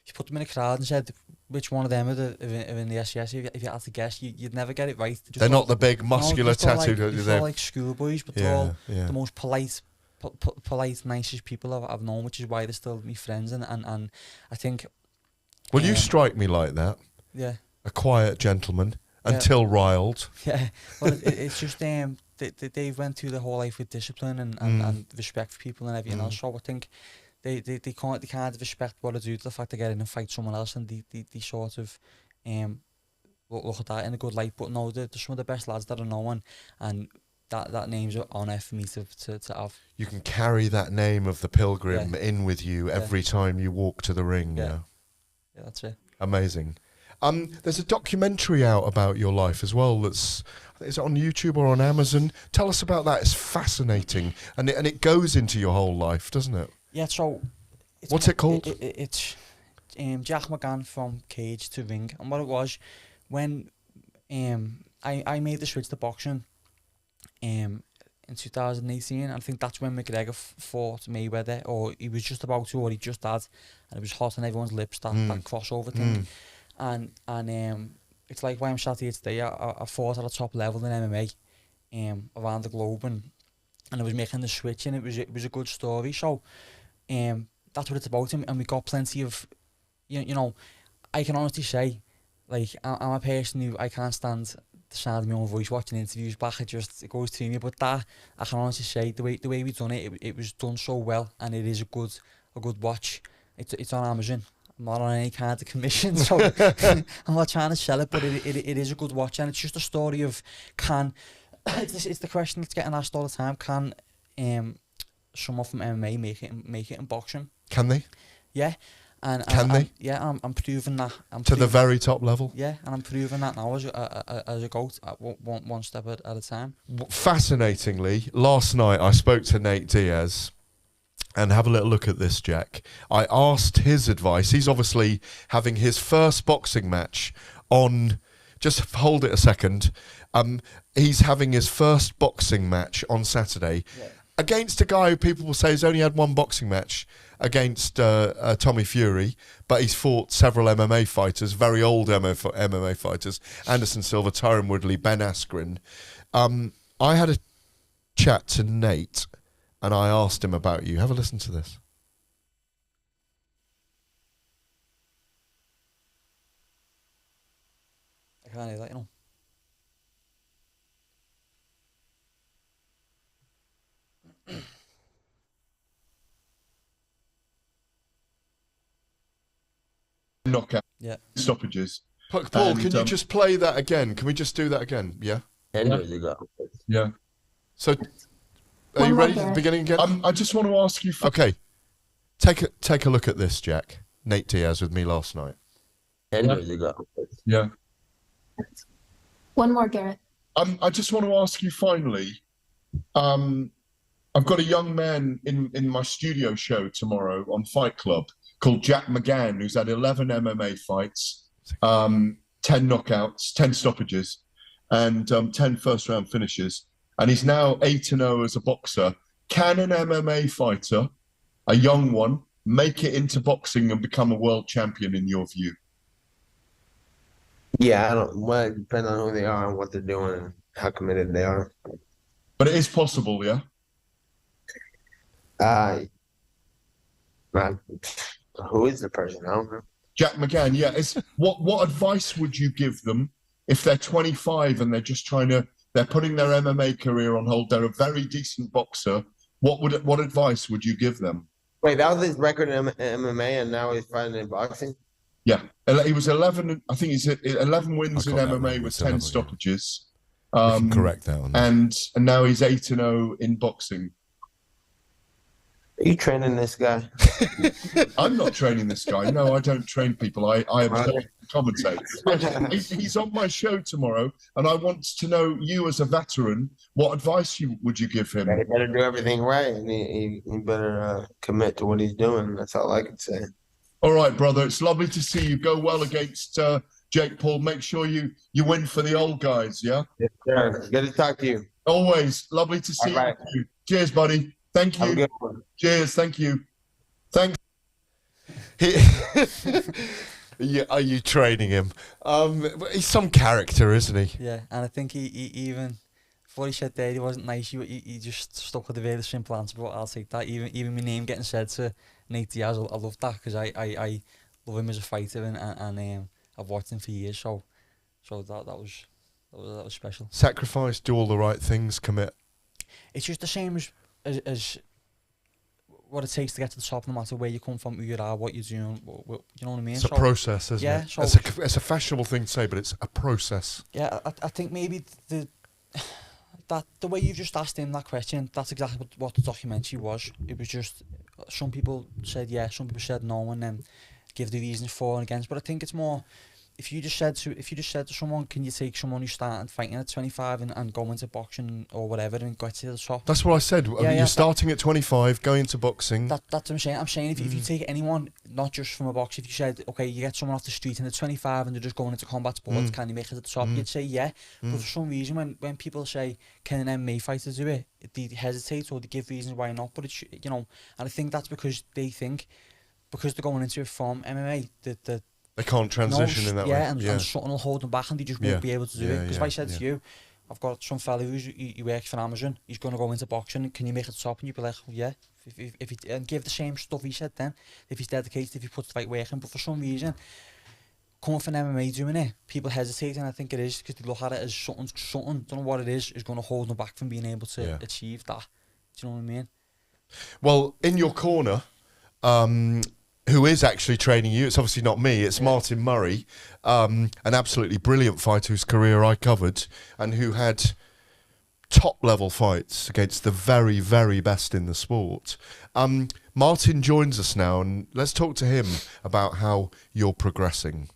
You put them in a crowd and said, which one of them are in the SES? If you had to guess, you'd never get it right. They're not the big muscular tattooed. They're like schoolboys, but they're all yeah. the most polite, nicest people I've known, which is why they're still my friends. And I think. Well, you strike me like that. Yeah. A quiet gentleman until riled. Yeah. Well, it's just they've went through their whole life with discipline and respect for people and everything else. So I think. They can't respect what I do to the fact they get in and fight someone else, and they sort of look at that in a good light. But no, they're some of the best lads that I know, and that name's an honour for me to have. You can carry that name of the Pilgrim in with you every time you walk to the ring. Yeah, that's it. Amazing. There's a documentary out about your life as well. Is it on YouTube or on Amazon? Tell us about that. It's fascinating, and it goes into your whole life, doesn't it? Yeah, so... What's it called? It's Jack McGann from Cage to Ring. And what it was, when I made the switch to boxing in 2018, I think that's when McGregor fought Mayweather, or he was just about to, or he just had, and it was hot on everyone's lips, that crossover thing. And it's like why I'm sat here today. I fought at a top level in MMA around the globe, and I was making the switch, and it was a good story. So... that's what it's about, and we got plenty of, you know, I can honestly say, like, I'm a person who I can't stand the sound of my own voice watching interviews back. It goes to me. But that I can honestly say the way we've done it was done so well, and it is a good watch. It's on Amazon. I'm not on any kind of commission, so I'm not trying to sell it, but it is a good watch, and it's just a story of it's the question that's getting asked all the time. Can someone from MMA make it in boxing? Can they? Yeah. And can they? Yeah, I'm proving that. To the very top level? Yeah, and I'm proving that now as a goat, one step at a time. Fascinatingly, last night I spoke to Nate Diaz, and have a little look at this, Jack. I asked his advice. He's obviously having his first boxing match on... Just hold it a second. He's having his first boxing match on Saturday. Yeah. Against a guy who people will say has only had one boxing match against Tommy Fury, but he's fought several MMA fighters, very old MMA fighters, Anderson Silva, Tyron Woodley, Ben Askren. I had a chat to Nate, and I asked him about you. Have a listen to this. can't hear that, you know. Knockout. Yeah. Stoppages. Paul, And, can you just play that again? Can we just do that again? Yeah. 10 years ago. Yeah. So, are you ready at the beginning again? I just want to ask you. Okay. Take a look at this, Jack. Nate Diaz with me last night. 10 years ago. Yeah. One more, Gareth. I just want to ask you finally. I've got a young man in my studio show tomorrow on Fight Club called Jack McGann, who's had 11 MMA fights, 10 knockouts, 10 stoppages, and 10 first-round finishes. And he's now 8-0 as a boxer. Can an MMA fighter, a young one, make it into boxing and become a world champion in your view? Yeah, I don't. Well, it depends on who they are and what they're doing and how committed they are. But it is possible, yeah? Man, who is the person? I don't know. Jack McGann, yeah. What advice would you give them if they're 25 and they're just they're putting their MMA career on hold? They're a very decent boxer. What advice would you give them? Wait, that was his record in MMA, and now he's fighting in boxing? Yeah, he was 11. I think he's 11 wins in MMA with 10 stoppages. Correct that one. And now he's 8-0 in boxing. Are you training this guy? I'm not training this guy. No, I don't train people. I commentate. He's on my show tomorrow, and I want to know, you as a veteran, what advice would you give him? He better do everything right, and he better commit to what he's doing. That's all I can say. All right, brother. It's lovely to see you. Go well against Jake Paul. Make sure you win for the old guys, yeah? Yes, sir. Good to talk to you. Always. Lovely to see you. Cheers, buddy. Thank you. Have a good one. Cheers. Thank you. Thanks. Are you training him? He's some character, isn't he? Yeah, and I think he even before he said that he wasn't nice. He just stuck with the very simple answer. But I'll take that. Even my name getting said to Nate Diaz, I love that because I love him as a fighter and I've watched him for years. So that was special. Sacrifice, do all the right things, commit. It's just the same as what it takes to get to the top, no matter where you come from, who you are, what you're doing. You know what I mean? It's a process, isn't it? So it's a fashionable thing to say, but it's a process. Yeah, I think maybe the way you've just asked him that question, that's exactly what the documentary was. It was just some people said yes, some people said no, and then give the reasons for and against. But I think it's more if you just said to someone, can you take someone who's starting fighting at 25 and go into boxing or whatever and get to the top? That's what I said. You're starting at 25, going into boxing. That's what I'm saying. I'm saying if you take anyone, not just from a boxer, if you said, okay, you get someone off the street and they're 25 and they're just going into combat sports, can you make it to the top? You'd say yeah. But for some reason, when people say, can an MMA fighter do it, they hesitate or they give reasons why not. But it's, and I think that's because they think, because they're going into it from MMA, that they can't transition in that way. And something will hold them back and they just won't be able to do it. Because if I said to you, I've got some fella he works for Amazon, he's going to go into boxing, can you make it top? And you'd be like, well, yeah. If he and give the same stuff he said then, if he's dedicated, if he puts the right work in. But for some reason, coming from MMA doing it, people hesitate, and I think it is because they look at it as something, don't know what it is going to hold them back from being able to achieve that. Do you know what I mean? Well, in your corner, who is actually training you, it's obviously not me, it's Martin Murray, an absolutely brilliant fighter whose career I covered and who had top-level fights against the very, very best in the sport. Martin joins us now, and let's talk to him about how you're progressing.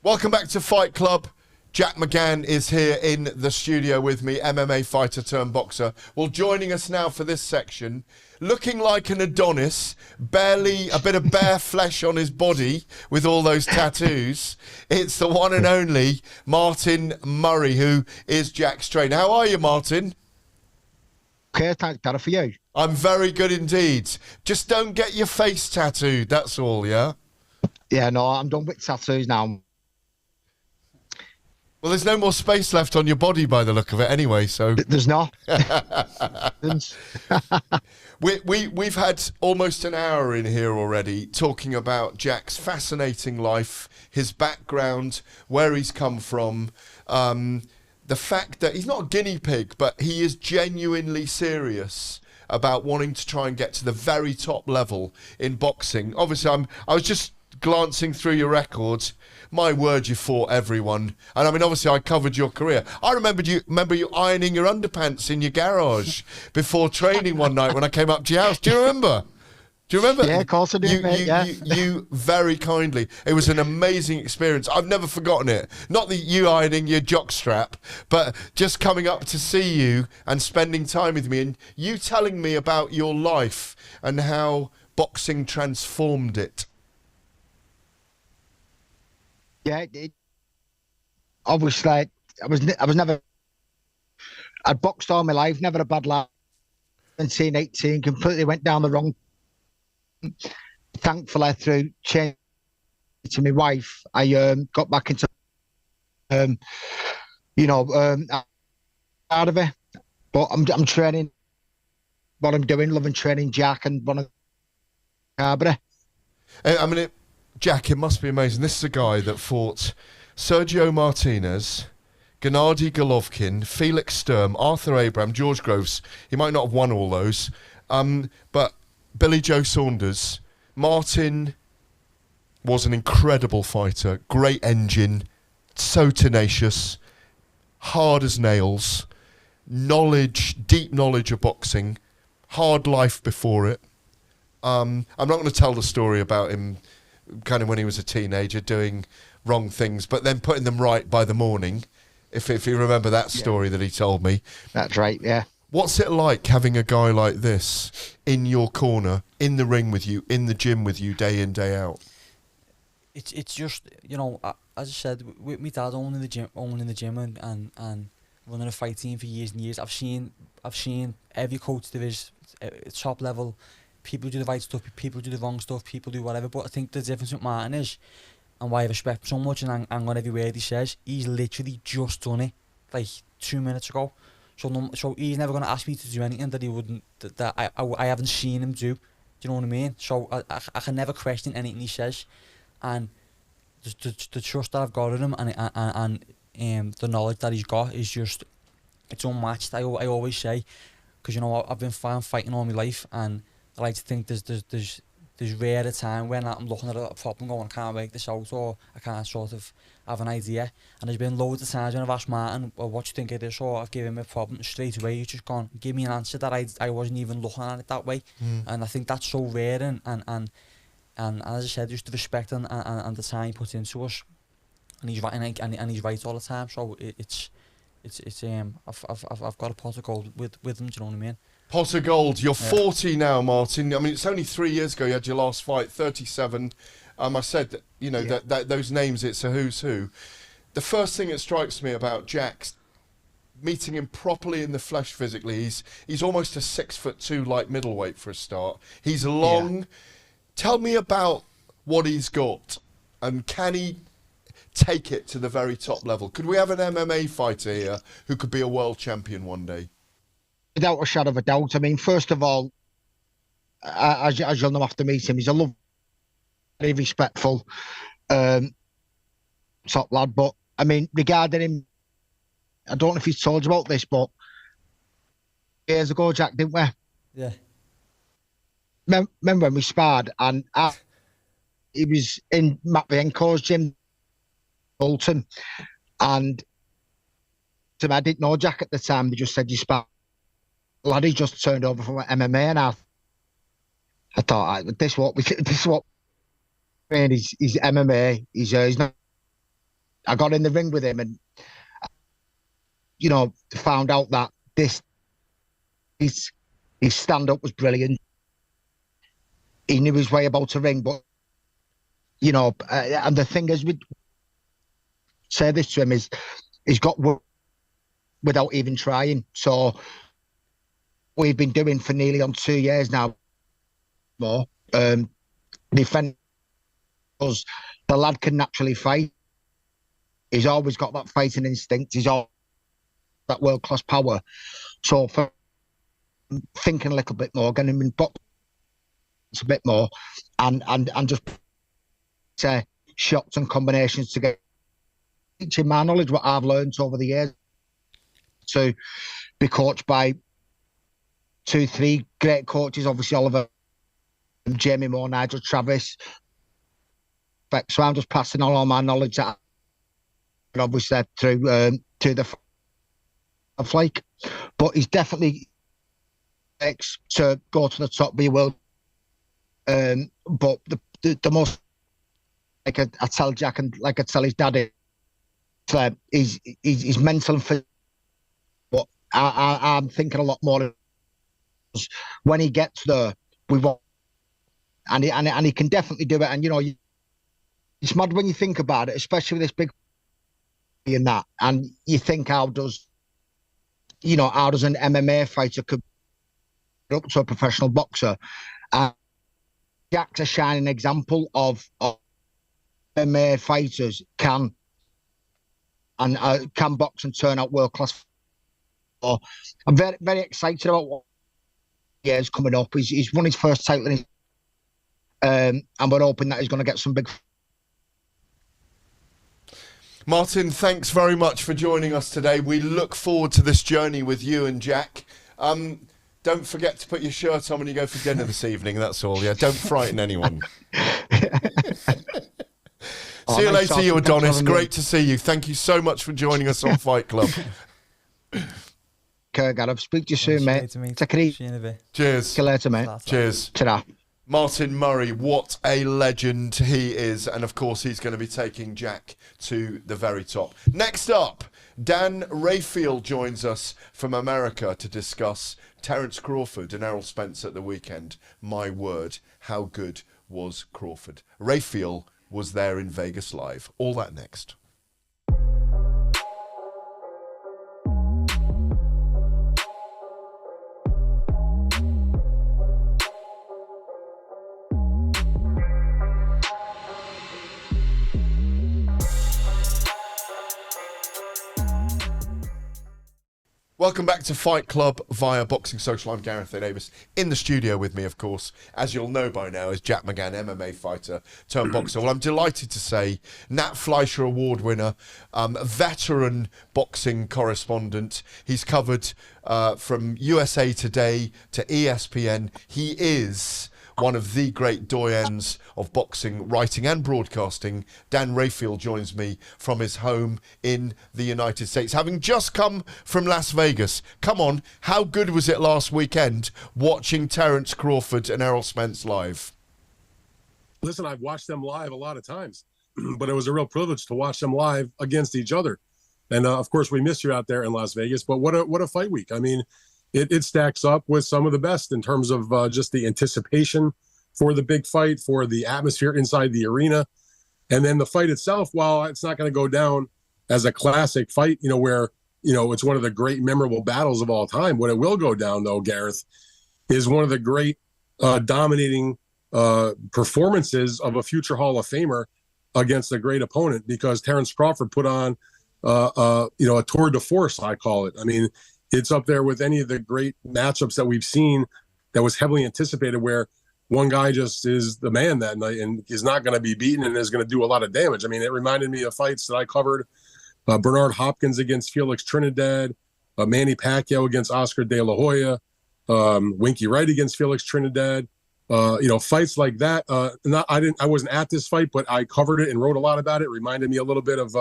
Welcome back to Fight Club. Jack McGann is here in the studio with me, MMA fighter turned boxer. Well, joining us now for this section, looking like an Adonis, barely a bit of bare flesh on his body with all those tattoos. It's the one and only Martin Murray, who is Jack's trainer. How are you, Martin? Okay, thanks, Gareth. For you? I'm very good indeed. Just don't get your face tattooed, that's all, yeah? Yeah, no, I'm done with tattoos now. Well, there's no more space left on your body by the look of it anyway, so... There's not. We've had almost an hour in here already talking about Jack's fascinating life, his background, where he's come from, the fact that he's not a guinea pig, but he is genuinely serious about wanting to try and get to the very top level in boxing. Obviously, I was just glancing through your records. My word, you fought everyone. And I mean, obviously, I covered your career. I remember you ironing your underpants in your garage before training one night when I came up to your house. Do you remember? Do you remember? Yeah, of course I do, mate. You very kindly. It was an amazing experience. I've never forgotten it. Not that you ironing your jockstrap, but just coming up to see you and spending time with me and you telling me about your life and how boxing transformed it. Yeah, obviously, I was never. I'd boxed all my life, never a bad life. 17, 18, completely went down the wrong. Thankfully, through change to my wife, I got back into, out of it. But I'm training. What I'm doing, loving training Jack and one of Carberry. I mean, Jack, it must be amazing. This is a guy that fought Sergio Martinez, Gennady Golovkin, Felix Sturm, Arthur Abraham, George Groves. He might not have won all those, but Billy Joe Saunders. Martin was an incredible fighter, great engine, so tenacious, hard as nails, deep knowledge of boxing, hard life before it. I'm not going to tell the story about him kind of when he was a teenager doing wrong things, but then putting them right by the morning, if you remember that story that he told me. That's right, yeah. What's it like having a guy like this in your corner, in the ring with you, in the gym with you, day in, day out? It's just, as I said, with my dad owning the gym and running a fight team for years and years, I've seen every coach there is, top level. People do the right stuff, people do the wrong stuff, people do whatever. But I think the difference with Martin is, and why I respect him so much and hang on every word he says, he's literally just done it like 2 minutes ago. So he's never going to ask me to do anything that he wouldn't, that I haven't seen him do. Do you know what I mean? So I can never question anything he says. And the trust that I've got in him and the knowledge that he's got is just, it's unmatched. I always say, because I've been fighting all my life, and I like to think there's rare a time when I'm looking at a problem going, I can't work this out, or I can't sort of have an idea. And there's been loads of times when I've asked Martin, well, what do you think of this, or I've given him a problem, straight away he's just gone, give me an answer that I wasn't even looking at it that way. And I think that's so rare, and as I said, just the respect and the time he puts into us, and he's right, and he's right all the time. So it's I've got a pot of gold with him. Do you know what I mean? Pot of gold. You're 40 now, Martin. I mean, it's only 3 years ago you had your last fight. 37. I said that, that those names, it's a who's who. The first thing that strikes me about Jack's, meeting him properly in the flesh physically, he's almost a 6'2" light middleweight for a start. He's long. Yeah. Tell me about what he's got, and can he take it to the very top level? Could we have an MMA fighter here who could be a world champion one day? Without a shadow of a doubt. I mean, first of all, as you'll know after meeting him, he's a lovely, very respectful top lad. But I mean, regarding him, I don't know if he's told you about this, but years ago, Jack, didn't we? Yeah. Remember when we sparred, and he was in Matt Vienko's gym, Bolton, and I didn't know Jack at the time. They just said you sparred. Laddie just turned over from MMA, and I thought, this is what. Man, he's MMA. He's not. I got in the ring with him, and found out that his stand up was brilliant. He knew his way about a ring, but and the thing is, we say this to him, is he's got work without even trying. So we've been doing for nearly on 2 years now. More defend because the lad can naturally fight. He's always got that fighting instinct. He's all that world-class power. So for thinking a little bit more, getting him in box a bit more, and just say shots and combinations to get teaching my knowledge, what I've learned over the years, to be coached by 2-3 great coaches, obviously Oliver, Jamie Moore, Nigel Travis. So I'm just passing on all my knowledge that I obviously through to the flake. But he's definitely to go to the top of the world. But the most, like I tell Jack and like I tell his daddy, he's mental and physical. But I'm thinking a lot more. When he gets there, and he can definitely do it. And you know, it's mad when you think about it, especially with this big in that. And you think, how does an MMA fighter could up to a professional boxer? Jack's a shining example of MMA fighters can box and turn out world class. So I'm very, very excited about what he is coming up. He's won his first title, and we're hoping that he's going to get some big. Martin, thanks very much for joining us today. We look forward to this journey with you and Jack. Don't forget to put your shirt on when you go for dinner this evening, that's all. Yeah, don't frighten anyone. See you later, you Adonis. Great to see you. Thank you so much for joining us on Fight Club. Okay, Gareth. Speak to you soon, mate. Take it easy. Cheers. See you later, mate. Cheers. Ta-ra. Martin Murray, what a legend he is. And of course, he's going to be taking Jack to the very top. Next up, Dan Rafael joins us from America to discuss Terence Crawford and Errol Spence at the weekend. My word, how good was Crawford? Rafael was there in Vegas live. All that next. Welcome back to Fight Club via Boxing Social. I'm Gareth A. Davies. In the studio with me, of course, as you'll know by now, is Jack McGann, MMA fighter turned boxer. Well, I'm delighted to say Nat Fleischer Award winner, veteran boxing correspondent. He's covered from USA Today to ESPN. He is one of the great doyens of boxing, writing and broadcasting. Dan Rafael joins me from his home in the United States, having just come from Las Vegas. Come on, how good was it last weekend watching Terence Crawford and Errol Spence live? Listen, I've watched them live a lot of times, but it was a real privilege to watch them live against each other. And of course, we miss you out there in Las Vegas, but what a fight week. I mean, it stacks up with some of the best in terms of just the anticipation for the big fight, for the atmosphere inside the arena. And then the fight itself, while it's not going to go down as a classic fight, where, it's one of the great memorable battles of all time. What it will go down, though, Gareth, is one of the great dominating performances of a future Hall of Famer against a great opponent, because Terence Crawford put on, a tour de force, I call it. I mean, it's up there with any of the great matchups that we've seen that was heavily anticipated, where one guy just is the man that night and is not going to be beaten and is going to do a lot of damage. I mean, it reminded me of fights that I covered. Bernard Hopkins against Felix Trinidad, Manny Pacquiao against Oscar De La Hoya, Winky Wright against Felix Trinidad. Fights like that. I wasn't at this fight, but I covered it and wrote a lot about it. Reminded me a little bit of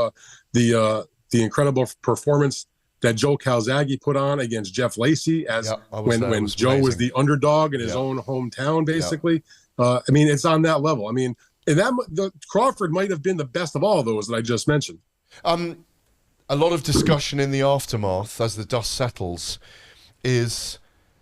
the incredible performance that Joe Calzaghe put on against Jeff Lacey when Joe was the underdog in his own hometown, basically. I mean, it's on that level. I mean, and the Crawford might have been the best of all those that I just mentioned. A lot of discussion in the aftermath as the dust settles is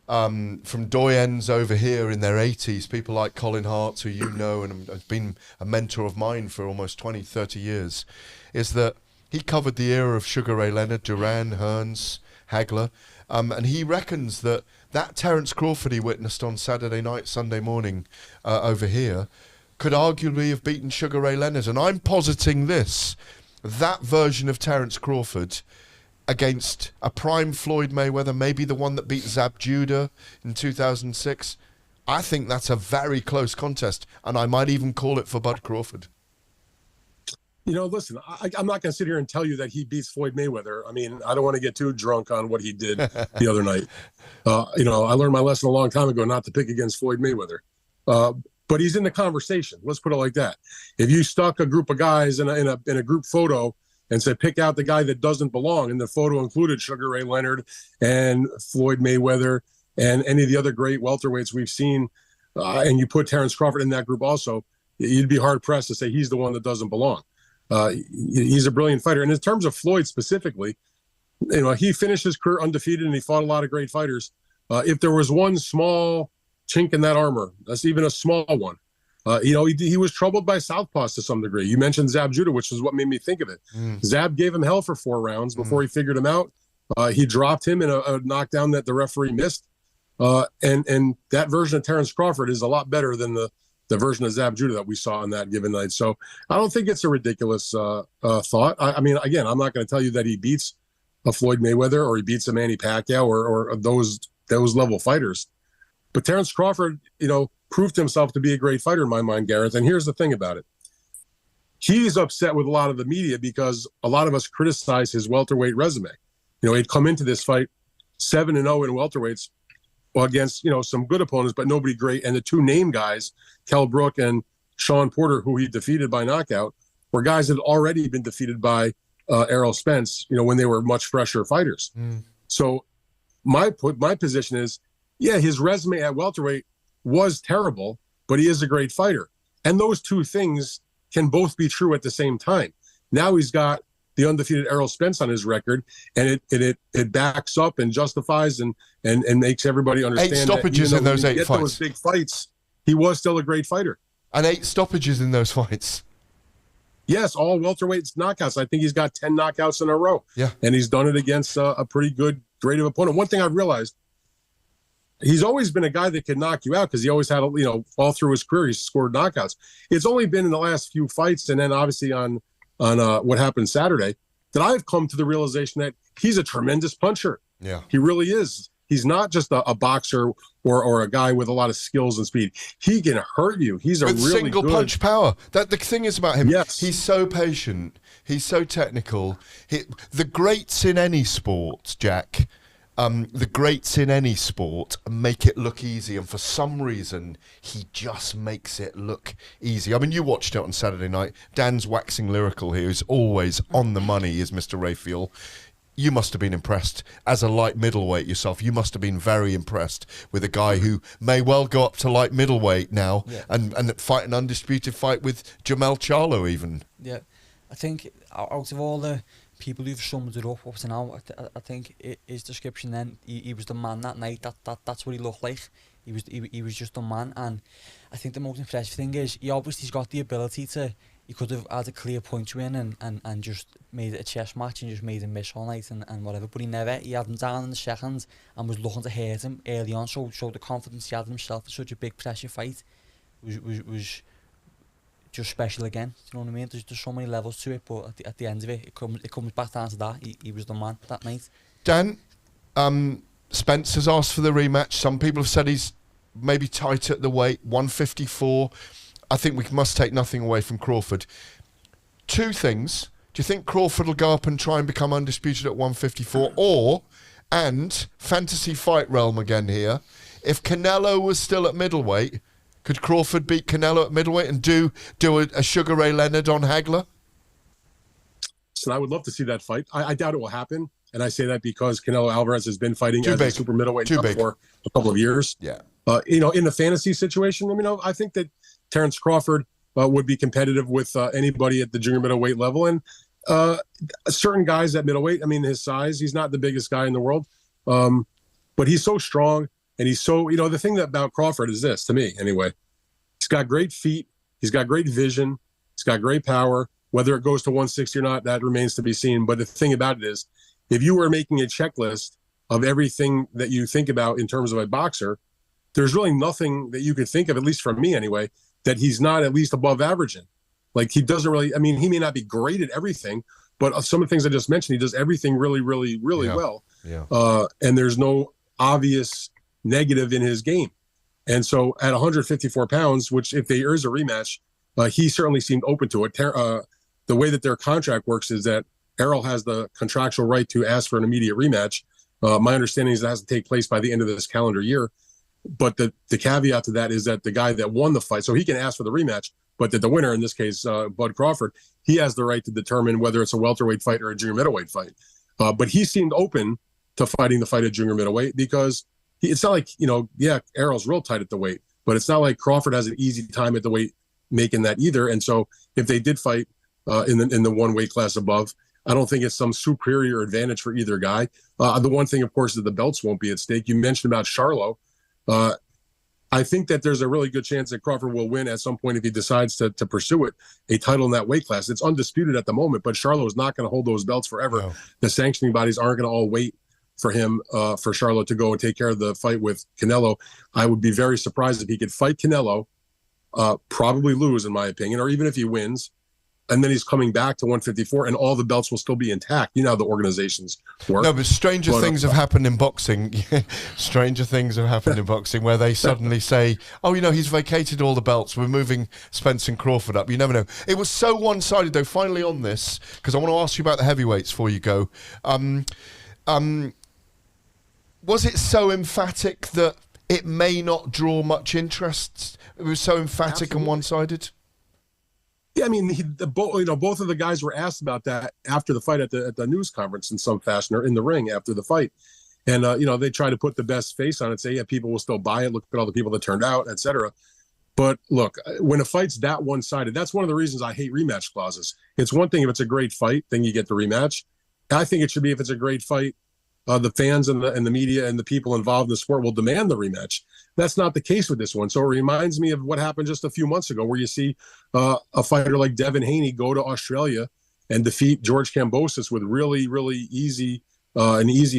from doyens over here in their 80s, people like Colin Hart, who you know and has been a mentor of mine for almost 20, 30 years, is that he covered the era of Sugar Ray Leonard, Duran, Hearns, Hagler, and he reckons that Terence Crawford he witnessed on Saturday night, Sunday morning over here could arguably have beaten Sugar Ray Leonard. And I'm positing that version of Terence Crawford against a prime Floyd Mayweather, maybe the one that beat Zab Judah in 2006. I think that's a very close contest, and I might even call it for Bud Crawford. Listen, I'm not going to sit here and tell you that he beats Floyd Mayweather. I mean, I don't want to get too drunk on what he did the other night. I learned my lesson a long time ago not to pick against Floyd Mayweather. But he's in the conversation. Let's put it like that. If you stuck a group of guys in a group photo and said, pick out the guy that doesn't belong, and the photo included Sugar Ray Leonard and Floyd Mayweather and any of the other great welterweights we've seen, and you put Terence Crawford in that group also, you'd be hard-pressed to say he's the one that doesn't belong. He's a brilliant fighter. And in terms of Floyd specifically, he finished his career undefeated, and he fought a lot of great fighters. If there was one small chink in that armor, that's even a small one, he was troubled by southpaws to some degree. You mentioned Zab Judah, which is what made me think of it. Zab gave him hell for 4 rounds before he figured him out. He dropped him in a knockdown that the referee missed. And that version of Terence Crawford is a lot better than the version of Zab Judah that we saw on that given night. So I don't think it's a ridiculous thought. I mean, again, I'm not going to tell you that he beats a Floyd Mayweather or he beats a Manny Pacquiao or those level fighters. But Terence Crawford, proved himself to be a great fighter in my mind, Gareth. And here's the thing about it. He's upset with a lot of the media because a lot of us criticize his welterweight resume. He'd come into this fight 7-0 in welterweights against, some good opponents, but nobody great. And the 2 name guys, Kell Brook and Sean Porter, who he defeated by knockout, were guys that had already been defeated by Errol Spence, when they were much fresher fighters. So my position is, yeah, his resume at welterweight was terrible, but he is a great fighter. And those 2 things can both be true at the same time. Now he's got the undefeated Errol Spence on his record, and it backs up and justifies and makes everybody understand 8 stoppages that in those 8 fights. Those big fights, he was still a great fighter. And 8 stoppages in those fights. Yes, all welterweight knockouts. I think he's got 10 knockouts in a row. Yeah. And he's done it against a pretty good, great of opponent. One thing I've realized, he's always been a guy that can knock you out because he always had, all through his career, he's scored knockouts. It's only been in the last few fights, and then obviously on what happened Saturday, that I've come to the realization that he's a tremendous puncher. Yeah, he really is. He's not just a boxer or a guy with a lot of skills and speed. He can hurt you. He's a really single good punch power. That the thing is about him. Yes. He's so patient. He's so technical. The greats in any sport, Jack. The greats in any sport make it look easy, and for some reason he just makes it look easy. I mean, you watched it on Saturday night. Dan's waxing lyrical here. He's always on the money, is Mr. Rafael. You must have been impressed as a light middleweight yourself. You must have been very impressed with a guy who may well go up to light middleweight now and fight an undisputed fight with Jamel Charlo even. Yeah, I think out of all the people who've summed it up to now, I think his description then, he was the man that night. That's what he looked like. He was just a man. And I think the most impressive thing is he obviously has got the ability to. He could have had a clear point win and just made it a chess match and just made him miss all night and whatever. But he never. He had him down in the second and was looking to hurt him early on. So the confidence he had in himself for such a big pressure fight was just special again. You know what I mean? There's so many levels to it, but at the end of it, it comes back down to that. He was the man that night. Dan, Spence has asked for the rematch. Some people have said he's maybe tight at the weight, 154. I think we must take nothing away from Crawford. 2 things. Do you think Crawford will go up and try and become undisputed at 154? And fantasy fight realm again here, if Canelo was still at middleweight, could Crawford beat Canelo at middleweight and do a Sugar Ray Leonard on Hagler? So I would love to see that fight. I doubt it will happen. And I say that because Canelo Alvarez has been fighting as a super middleweight for a couple of years. Yeah. In the fantasy situation, I think that Terence Crawford would be competitive with anybody at the junior middleweight level. And certain guys at middleweight, his size, he's not the biggest guy in the world. But he's so strong. And he's so, the thing about Crawford is this, to me anyway. He's got great feet. He's got great vision. He's got great power. Whether it goes to 160 or not, that remains to be seen. But the thing about it is, if you were making a checklist of everything that you think about in terms of a boxer, there's really nothing that you could think of, at least from me anyway, that he's not at least above average in. Like, he doesn't really, I mean, he may not be great at everything, but some of the things I just mentioned, he does everything really, really, really well. Yeah. And there's no obvious negative in his game. And so at 154 pounds, which if there is a rematch, he certainly seemed open to it. The way that their contract works is that Errol has the contractual right to ask for an immediate rematch. My understanding is it has to take place by the end of this calendar year. But the caveat to that is that the guy that won the fight, so he can ask for the rematch, but that the winner, in this case, Bud Crawford, he has the right to determine whether it's a welterweight fight or a junior middleweight fight. But he seemed open to fighting the fight at junior middleweight because it's not like, Errol's real tight at the weight, but it's not like Crawford has an easy time at the weight making that either. And so if they did fight in the one weight class above, I don't think it's some superior advantage for either guy. The one thing, of course, is the belts won't be at stake. You mentioned about Charlo. I think that there's a really good chance that Crawford will win at some point if he decides to pursue it, a title in that weight class. It's undisputed at the moment, but Charlo is not going to hold those belts forever. No. The sanctioning bodies aren't going to all wait for him, for Charlo to go and take care of the fight with Canelo. I would be very surprised if he could fight Canelo, probably lose, in my opinion, or even if he wins, and then he's coming back to 154 and all the belts will still be intact. You know how the organizations work. No, but stranger things have happened in boxing. Stranger things have happened in boxing where they suddenly say, oh, he's vacated all the belts. We're moving Spence and Crawford up. You never know. It was so one-sided, though, finally on this, because I want to ask you about the heavyweights before you go. Was it so emphatic that it may not draw much interest? It was so emphatic Absolutely. And one-sided? Yeah, I mean, both of the guys were asked about that after the fight at the news conference in some fashion, or in the ring after the fight. And, they try to put the best face on it, say, yeah, people will still buy it. Look at all the people that turned out, et cetera. But look, when a fight's that one-sided, that's one of the reasons I hate rematch clauses. It's one thing if it's a great fight, then you get the rematch. I think it should be if it's a great fight, the fans and the media and the people involved in the sport will demand the rematch. That's not the case with this one. So it reminds me of what happened just a few months ago, where you see a fighter like Devin Haney go to Australia and defeat George Kambosos with really, really easy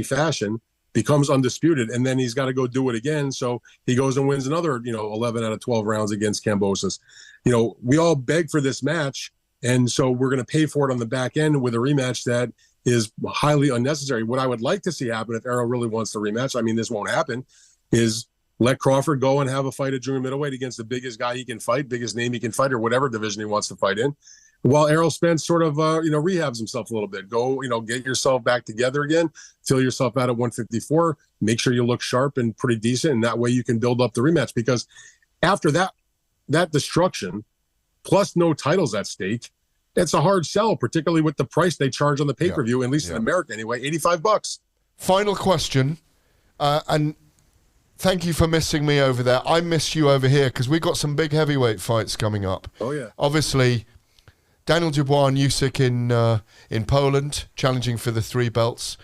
fashion, becomes undisputed, and then he's got to go do it again. So he goes and wins another, 11 out of 12 rounds against Kambosos. We all beg for this match, and so we're going to pay for it on the back end with a rematch that is highly unnecessary. What I would like to see happen, if Errol really wants the rematch, I mean, this won't happen, is let Crawford go and have a fight at junior middleweight against the biggest guy he can fight, biggest name he can fight, or whatever division he wants to fight in, while Errol Spence sort of, rehabs himself a little bit. Go, get yourself back together again, fill yourself out at 154, make sure you look sharp and pretty decent, and that way you can build up the rematch. Because after that destruction, plus no titles at stake, it's a hard sell, particularly with the price they charge on the pay-per-view, at least in America anyway, $85. Final question, and thank you for missing me over there. I miss you over here because we've got some big heavyweight fights coming up. Oh, yeah. Obviously, Daniel Dubois and Usyk in Poland, challenging for the 3 belts.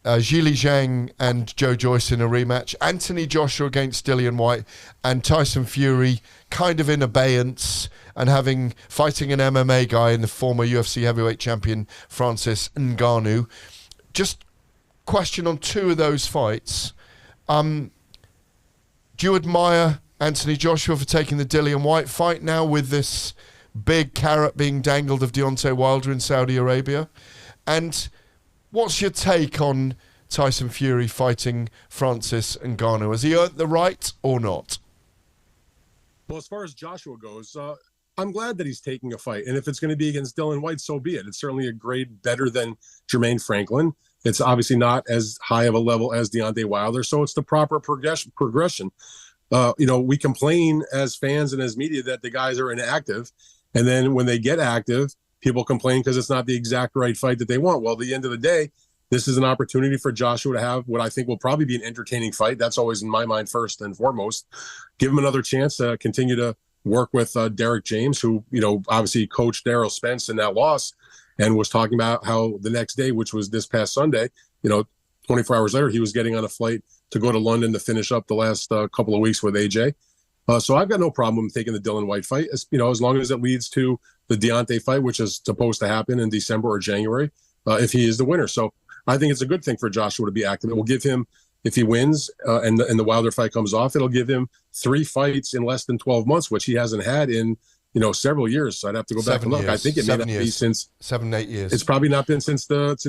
Zhili Zhang and Joe Joyce in a rematch. Anthony Joshua against Dillian White, and Tyson Fury kind of in abeyance and fighting an MMA guy in the former UFC heavyweight champion Francis Ngannou. Just question on 2 of those fights. Do you admire Anthony Joshua for taking the Dillian White fight now with this big carrot being dangled of Deontay Wilder in Saudi Arabia? And what's your take on Tyson Fury fighting Francis Ngannou? Has he earned the right or not? Well, as far as Joshua goes, I'm glad that he's taking a fight. And if it's going to be against Dillian White, so be it. It's certainly a grade better than Jermaine Franklin. It's obviously not as high of a level as Deontay Wilder. So it's the proper progression. We complain as fans and as media that the guys are inactive. And then when they get active, people complain because it's not the exact right fight that they want. Well, at the end of the day, this is an opportunity for Joshua to have what I think will probably be an entertaining fight. That's always in my mind first and foremost. Give him another chance to continue to work with Derek James, who, obviously coached Errol Spence in that loss and was talking about how the next day, which was this past Sunday, 24 hours later, he was getting on a flight to go to London to finish up the last couple of weeks with AJ. So I've got no problem taking the Dillian White fight, as long as it leads to the Deontay fight, which is supposed to happen in December or January, if he is the winner. So I think it's a good thing for Joshua to be active. It will give him if he wins and the Wilder fight comes off, it'll give him 3 fights in less than 12 months, which he hasn't had in several years. So I'd have to go back and look. I think it may not be since 7-8 years. It's probably not been since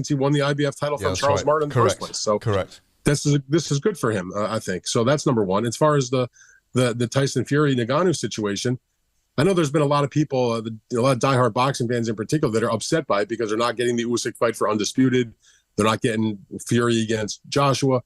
he won the IBF title from Charles Martin in the first place. So correct. This is good for him, I think. So that's number one. As far as the Tyson Fury Ngannou situation, I know there's been a lot of people, a lot of diehard boxing fans in particular, that are upset by it because they're not getting the Usyk fight for undisputed. They're not getting Fury against Joshua.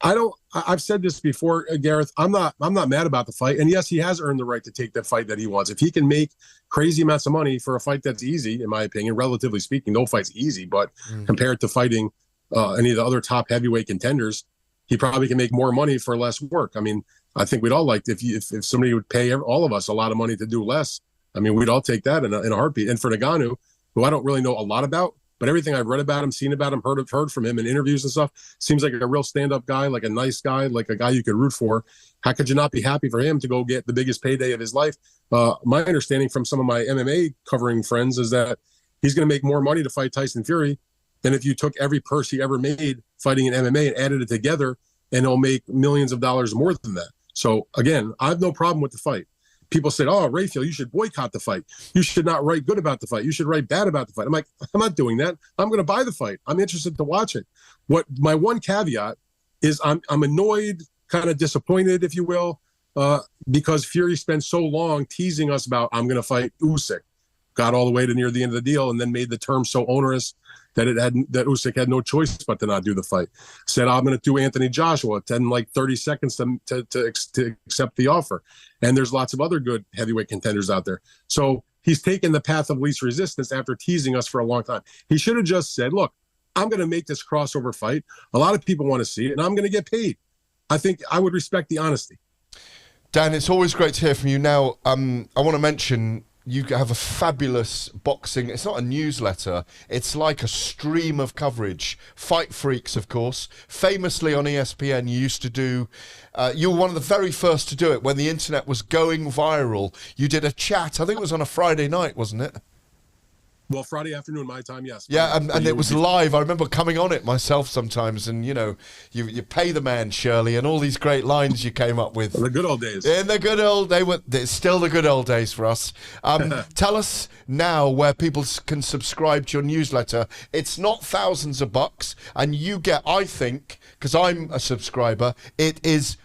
I've said this before, Gareth. I'm not mad about the fight. And yes, he has earned the right to take the fight that he wants. If he can make crazy amounts of money for a fight that's easy, in my opinion, relatively speaking, no fight's easy, but compared to fighting any of the other top heavyweight contenders, he probably can make more money for less work. I mean, I think we'd all like if somebody would pay all of us a lot of money to do less. I mean, we'd all take that in a heartbeat. And for Ngannou, who I don't really know a lot about, but everything I've read about him, seen about him, heard from him in interviews and stuff, seems like a real stand-up guy, like a nice guy, like a guy you could root for. How could you not be happy for him to go get the biggest payday of his life? My understanding from some of my MMA covering friends is that he's going to make more money to fight Tyson Fury than if you took every purse he ever made fighting in MMA and added it together, and he'll make millions of dollars more than that. So, again, I have no problem with the fight. People said, oh, Rafael, you should boycott the fight. You should not write good about the fight. You should write bad about the fight. I'm like, I'm not doing that. I'm going to buy the fight. I'm interested to watch it. What my one caveat is, I'm annoyed, kind of disappointed, if you will, because Fury spent so long teasing us about, I'm going to fight Usyk. Got all the way to near the end of the deal and then made the term so onerous that Usyk had no choice but to not do the fight. Said, I'm going to do Anthony Joshua. It took 30 seconds to accept the offer. And there's lots of other good heavyweight contenders out there. So he's taken the path of least resistance after teasing us for a long time. He should have just said, look, I'm going to make this crossover fight. A lot of people want to see it, and I'm going to get paid. I think I would respect the honesty. Dan, it's always great to hear from you. Now, I want to mention, you have a fabulous boxing, it's not a newsletter, it's like a stream of coverage. Fight Freaks, of course. Famously on ESPN, you used to do, you were one of the very first to do it when the internet was going viral. You did a chat, I think it was on a Friday night, wasn't it? Well, Friday afternoon, my time, yes. Yeah, and it was live. I remember coming on it myself sometimes, and you pay the man, Shirley, and all these great lines you came up with. The good old days. In the good old days, it's still the good old days for us. Tell us now where people can subscribe to your newsletter. It's not thousands of bucks, and you get, I think, because I'm a subscriber, it is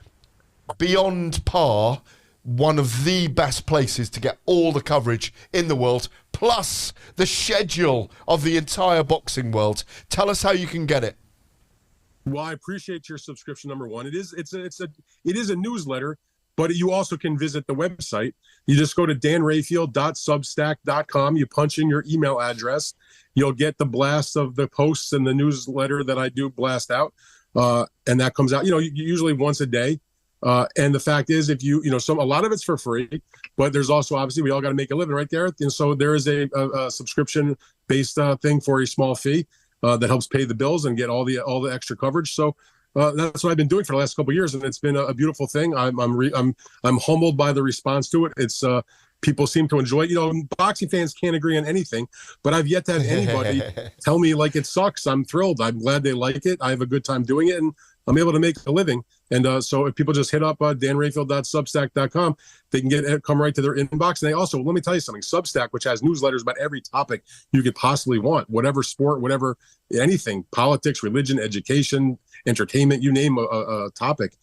beyond par, one of the best places to get all the coverage in the world, plus the schedule of the entire boxing world. Tell us how you can get it. Well, I appreciate your subscription, number one. It is a newsletter, but you also can visit the website. You just go to danrafael.substack.com. You punch in your email address. You'll get the blast of the posts and the newsletter that I do blast out. And that comes out, usually once a day. And the fact is, if a lot of it's for free, but there's also, obviously, we all got to make a living right there. And so there is a subscription-based thing for a small fee that helps pay the bills and get all the extra coverage. So that's what I've been doing for the last couple of years, and it's been a beautiful thing. I'm humbled by the response to it. It's people seem to enjoy it. Boxing fans can't agree on anything, but I've yet to have anybody tell me like it sucks. I'm thrilled. I'm glad they like it. I have a good time doing it, and I'm able to make a living. And so if people just hit up danrafael.substack.com, they can come right to their inbox. And they also, let me tell you something, Substack, which has newsletters about every topic you could possibly want, whatever sport, whatever, anything, politics, religion, education, entertainment, you name a topic.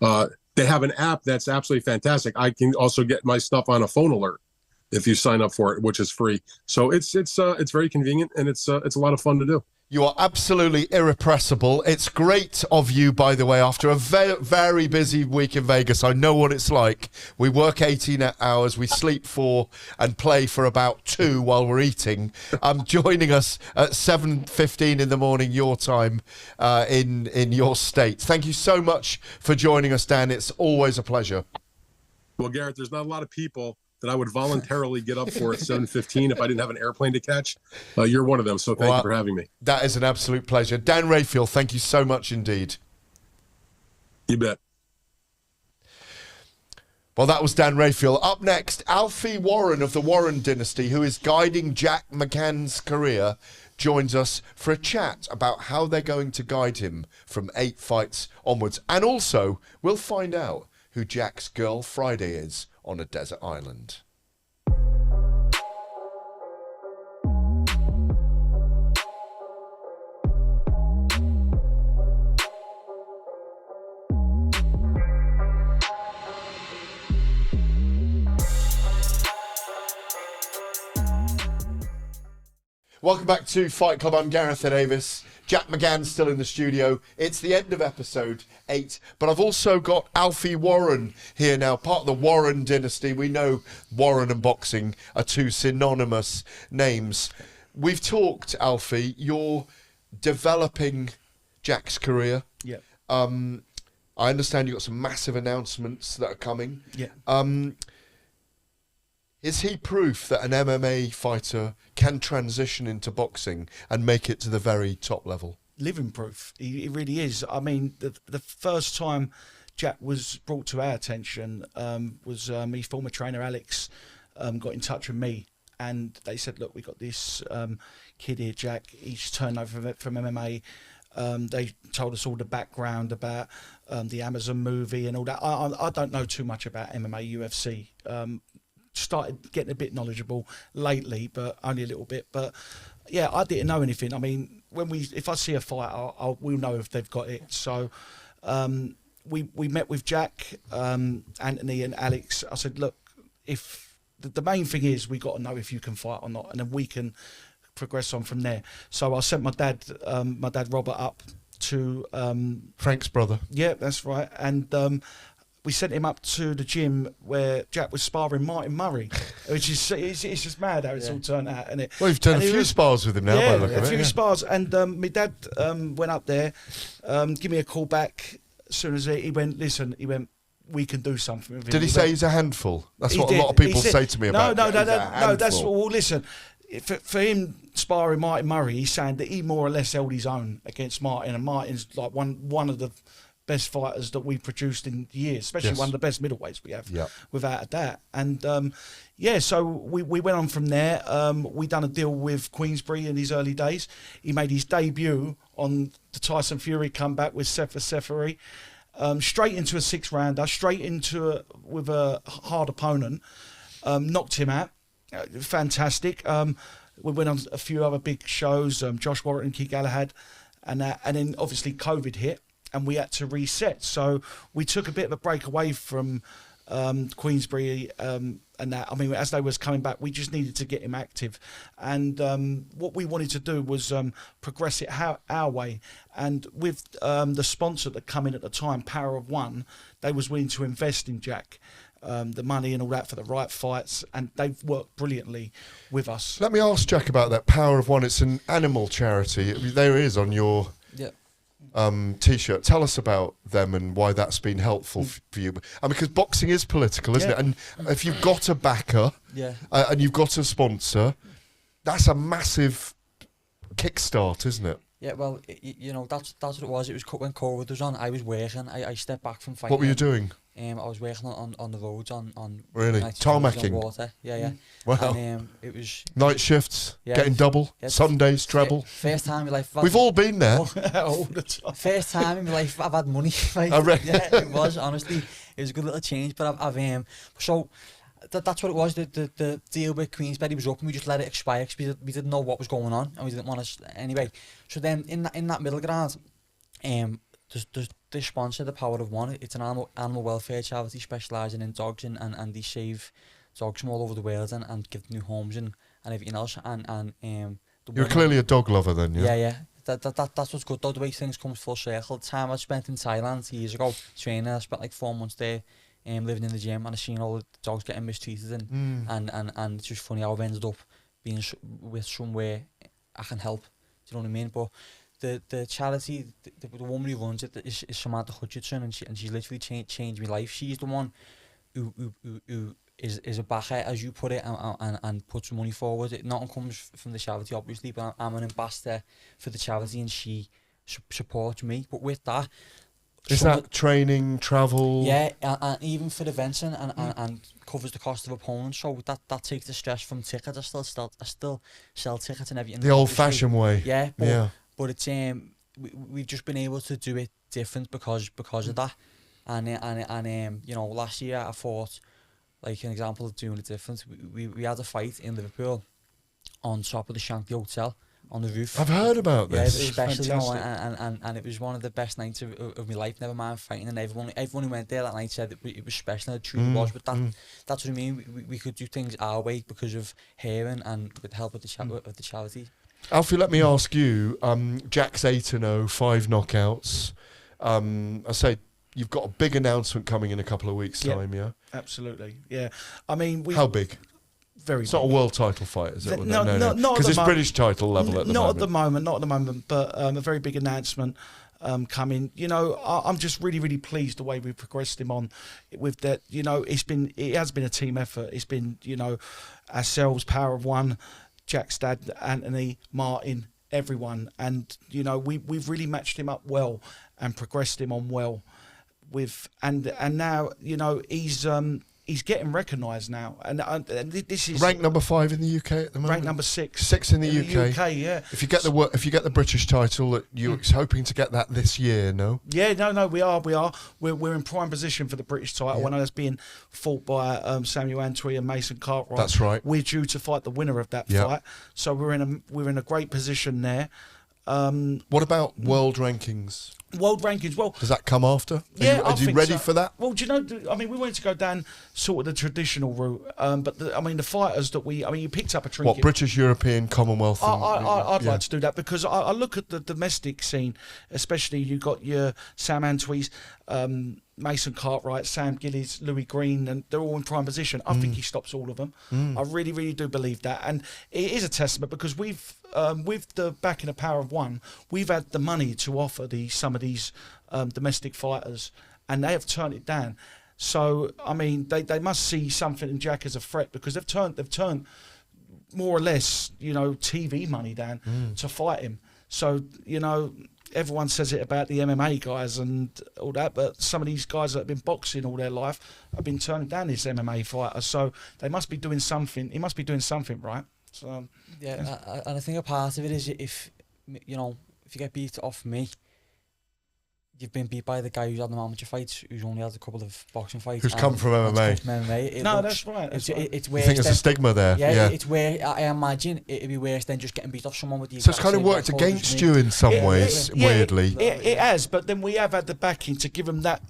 They have an app that's absolutely fantastic. I can also get my stuff on a phone alert if you sign up for it, which is free. So it's very convenient, and it's a lot of fun to do. You are absolutely irrepressible. It's great of you, by the way, after a very busy week in Vegas. I know what it's like. We work 18 hours, we sleep 4 and play for about 2 while we're eating. Joining us at 7:15 in the morning, your time, in your state. Thank you so much for joining us, Dan. It's always a pleasure. Well, Gareth, there's not a lot of people that I would voluntarily get up for at 7:15 if I didn't have an airplane to catch. You're one of them, so thank you for having me. That is an absolute pleasure. Dan Rafael, thank you so much indeed. You bet. Well, that was Dan Rafael. Up next, Alfie Warren of the Warren dynasty, who is guiding Jack McGann's career, joins us for a chat about how they're going to guide him from 8 fights onwards. And also, we'll find out who Jack's girl Friday is on a desert island. Welcome back to Fight Club. I'm Gareth A. Davies. Jack McGann still in the studio. It's the end of episode 8, but I've also got Alfie Warren here now, part of the Warren dynasty. We know Warren and boxing are 2 synonymous names. We've talked, Alfie, you're developing Jack's career. Yeah. I understand you've got some massive announcements that are coming. Yeah. Is he proof that an MMA fighter can transition into boxing and make it to the very top level? Living proof. He really is. I mean, the first time Jack was brought to our attention was his former trainer, Alex, got in touch with me. And they said, look, we got this kid here, Jack. He's turned over from MMA. They told us all the background about the Amazon movie and all that. I don't know too much about MMA, UFC. Started getting a bit knowledgeable lately, but only a little bit. But yeah, I didn't know anything. I mean, if I see a fight, we'll know if they've got it. So we met with Jack, Anthony, and Alex. I said, look, if the main thing is we got to know if you can fight or not, and then we can progress on from there. So I sent my dad Robert up to Frank's brother. Yeah, that's right, and. We sent him up to the gym where Jack was sparring Martin Murray, which is it's just mad how it's all turned out, isn't it? Well, you've done a few spars with him now, by the look of it. Yeah, a few spars. And my dad went up there, give me a call back as soon as he went, listen, he went, we can do something with him. Did he say he's a handful? That's what a lot of people say to me about him. No, that's, well, listen, for him sparring Martin Murray, he's saying that he more or less held his own against Martin, and Martin's like one of the best fighters that we produced in years, especially one of the best middleweights we have, without a doubt. And so we went on from there. We done a deal with Queensberry in his early days. He made his debut on the Tyson Fury comeback with Sefer Seferi, straight into a 6-rounder, straight into with a hard opponent, knocked him out. Fantastic. We went on a few other big shows, Josh Warrington, Keith Galahad, and then obviously COVID hit. And we had to reset, so we took a bit of a break away from Queensberry and that. I mean, as they was coming back, we just needed to get him active, and what we wanted to do was progress it our way. And with the sponsor that come in at the time, Power of One, they was willing to invest in Jack, the money and all that for the right fights, and they've worked brilliantly with us. Let me ask Jack about that. Power of One. It's an animal charity. There it is on your. Yeah. T-shirt. Tell us about them and why that's been helpful for you. Because boxing is political, isn't it? And if you've got a backer and you've got a sponsor, that's a massive kickstart, isn't it? Yeah, well, that's what it was. It was when COVID was on. I was working. I stepped back from fighting. What were you doing? I was working on the roads on really tarmacking. Water. Yeah. Wow. And, it was night shifts, getting double, Sundays treble. First time in my life. We've all been there. All the time. First time in my life I've had money. Like, it was honestly. It was a good little change, but I've so. That's what it was. The deal with Queensberry was up, and we just let it expire because we didn't know what was going on, and we didn't want to anyway. So then in that middle ground, there's this sponsor, the Power of One. It's an animal welfare charity specialising in dogs, and they save dogs from all over the world and give them new homes and everything else. And you're clearly a dog lover then, yeah. Yeah. That's what's good though. The way things come full circle. The time I spent in Thailand years ago training, I spent like 4 months there. Living in the gym, and I seen all the dogs getting mistreated, and it's just funny how I've ended up being with somewhere I can help. Do you know what I mean? But the charity, the woman who runs it is Samantha Hutchinson, and she literally changed my life. She's the one who is a backer, as you put it, and puts money forward. Nothing comes from the charity, obviously, but I'm an ambassador for the charity, and she supports me. But with that, Is that training, travel? Yeah, and even for events and covers the cost of opponents, so that takes the stress from tickets. I still sell tickets and everything. The old-fashioned way. Yeah, but it's we've just been able to do it different because of that, and you know, last year I thought, like an example of doing it different. We had a fight in Liverpool on top of the Shankly Hotel on the roof. I've heard about this. Yeah, it was special, you know, and it was one of the best nights of my life. Never mind fighting, and everyone who went there that night said it was special. And it truly was. But that's what I mean. We could do things our way because of hearing and with the help of the charity. Alfie, let me ask you. Jack's 8-0, 5 knockouts. I say you've got a big announcement coming in a couple of weeks' time. Yeah, absolutely. Yeah, I mean, how big? Very it's big. Not a world title fight, is it? No, because it's British title level at the moment. Not at the moment, but a very big announcement coming. You know, I'm just really pleased the way we've progressed him on with that. You know, it has been a team effort. It's been, you know, ourselves, Power of One, Jack's dad, Anthony, Martin, everyone, and you know, we've really matched him up well and progressed him on well. And now, you know, he's getting recognised now, and this is ranked number 5 in the UK at the moment. Ranked number 6. 6 in the UK. Yeah. If you get the British title, you're hoping to get that this year, no? Yeah, no, we are. We're in prime position for the British title. I know that's being fought by Samuel Antwi and Mason Cartwright. That's right. We're due to fight the winner of that fight, so we're in a great position there. What about world rankings? World rankings, well... Does that come after? Yeah, Are you ready for that? Well, do you know, I mean, we wanted to go down sort of the traditional route, but the fighters that you picked up a trinket. What, British, European, Commonwealth? I'd like to do that because I look at the domestic scene, especially you got your Sam Antwi's, Mason Cartwright, Sam Gillies, Louis Green, and they're all in prime position. I think he stops all of them. I really do believe that. And it is a testament because we've, with the backing of Power of One, we've had the money to offer some of these domestic fighters, and they have turned it down. So, I mean, they must see something in Jack as a threat because they've turned more or less, you know, TV money down to fight him. So, you know, everyone says it about the MMA guys and all that, but some of these guys that have been boxing all their life have been turning down this MMA fighter. So they must be doing something. He must be doing something right. So yeah, and I think a part of it is if you get beat off me, you've been beat by the guy who's had no amateur fights, who's only had a couple of boxing fights. Who's come from MMA. That's right. It's worse. I think there's a stigma there. Yeah, it's where I imagine it'd be worse than just getting beat off someone with the. So it's kind of worked against you in some ways, weirdly. It has, but then we have had the backing to give them that.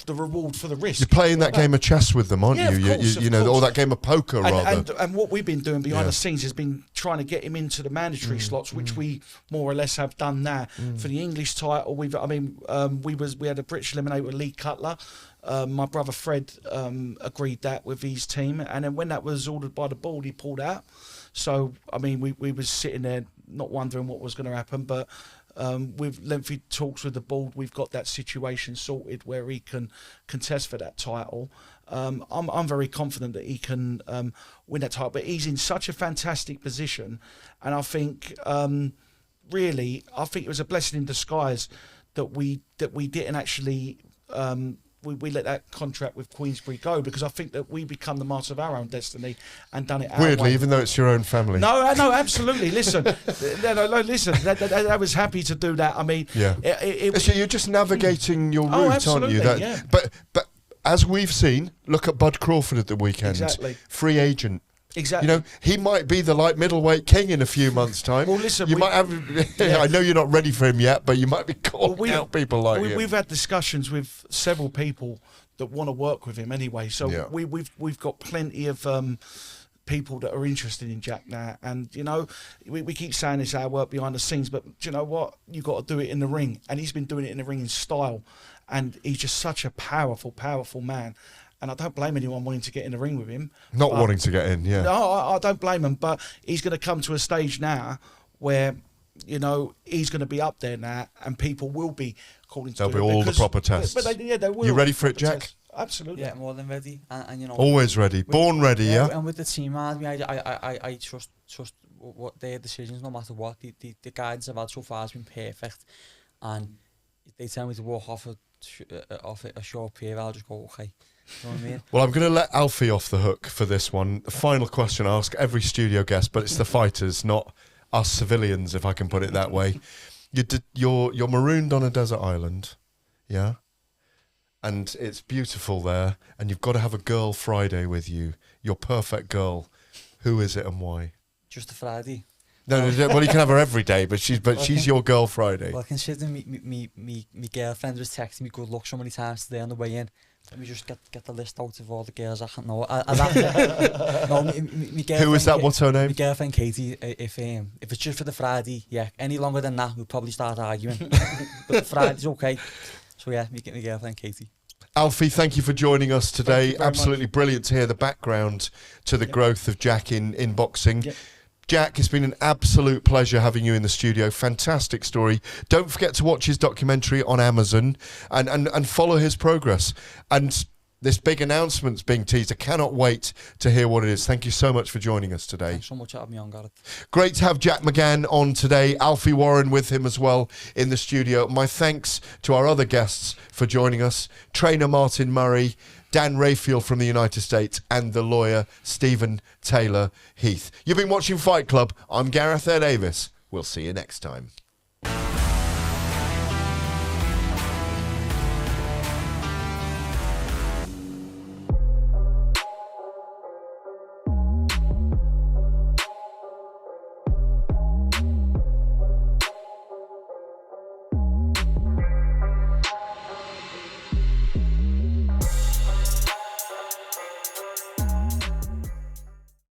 The reward for the risk. You're playing that game of chess with them, aren't you? Of course. Or that game of poker, rather. And what we've been doing behind the scenes has been trying to get him into the mandatory slots, which we more or less have done now. For the English title, we had a British eliminator with Lee Cutler. My brother Fred agreed that with his team, and then when that was ordered by the board, he pulled out. So I mean, we was sitting there not wondering what was going to happen, but. With lengthy talks with the board, we've got that situation sorted where he can contest for that title. I'm very confident that he can win that title, but he's in such a fantastic position, and I think really, I think it was a blessing in disguise that we didn't actually. We let that contract with Queensbury go because I think that we become the master of our own destiny and done it our weirdly, way. even though it's your own family. No, absolutely. Listen, listen. I was happy to do that. I mean, so you're just navigating your route, aren't you? But as we've seen, look at Bud Crawford at the weekend. Exactly. Free agent. Exactly. You know, he might be the light middleweight king in a few months' time. Well, listen, you might have. I know you're not ready for him yet, but you might be calling out people like him. We've had discussions with several people that want to work with him anyway. So we've got plenty of people that are interested in Jack now, and you know, we keep saying this our work behind the scenes, but do you know what? You got to do it in the ring, and he's been doing it in the ring in style, and he's just such a powerful man. And I don't blame anyone wanting to get in the ring with him. Not wanting to get in, yeah. No, I don't blame him. But he's going to come to a stage now where, you know, he's going to be up there now, and people will be calling to There'll be all the proper tests. But they will. You ready for it, Jack? Tests. Absolutely. Yeah, more than ready. And you know, always ready, born ready. Yeah. And with the team, I trust what their decisions, no matter what. The guidance I've had so far has been perfect, and they tell me to walk off off a short period, I'll just go, okay. You know what I mean? Well, I'm going to let Alfie off the hook for this one. The final question I ask every studio guest, but it's the fighters, not us civilians, if I can put it that way. You're marooned on a desert island, yeah? And it's beautiful there, and you've got to have a girl Friday with you, your perfect girl. Who is it and why? Just a Friday. No, well, you can have her every day, but she's your girl Friday. Well, considering me girlfriend was texting me good luck so many times today on the way in. Let me just get the list out of all the girls I can know. Who is that? What's her name? My girlfriend Katie. If it's just for the Friday, yeah. Any longer than that, we'll probably start arguing. But the Friday's okay. So yeah, my girlfriend Katie. Alfie, thank you for joining us today. Absolutely brilliant to hear the background to the growth of Jack in boxing. Yep. Jack, it's been an absolute pleasure having you in the studio. Fantastic story. Don't forget to watch his documentary on Amazon and follow his progress. And this big announcement's being teased. I cannot wait to hear what it is. Thank you so much for joining us today. Thanks so much for having me on, Gareth. Great to have Jack McGann on today. Alfie Warren with him as well in the studio. My thanks to our other guests for joining us. Trainer Martin Murray, Dan Rafael from the United States, and the lawyer Stephen Taylor-Heath. You've been watching Fight Club. I'm Gareth A. Davies. We'll see you next time.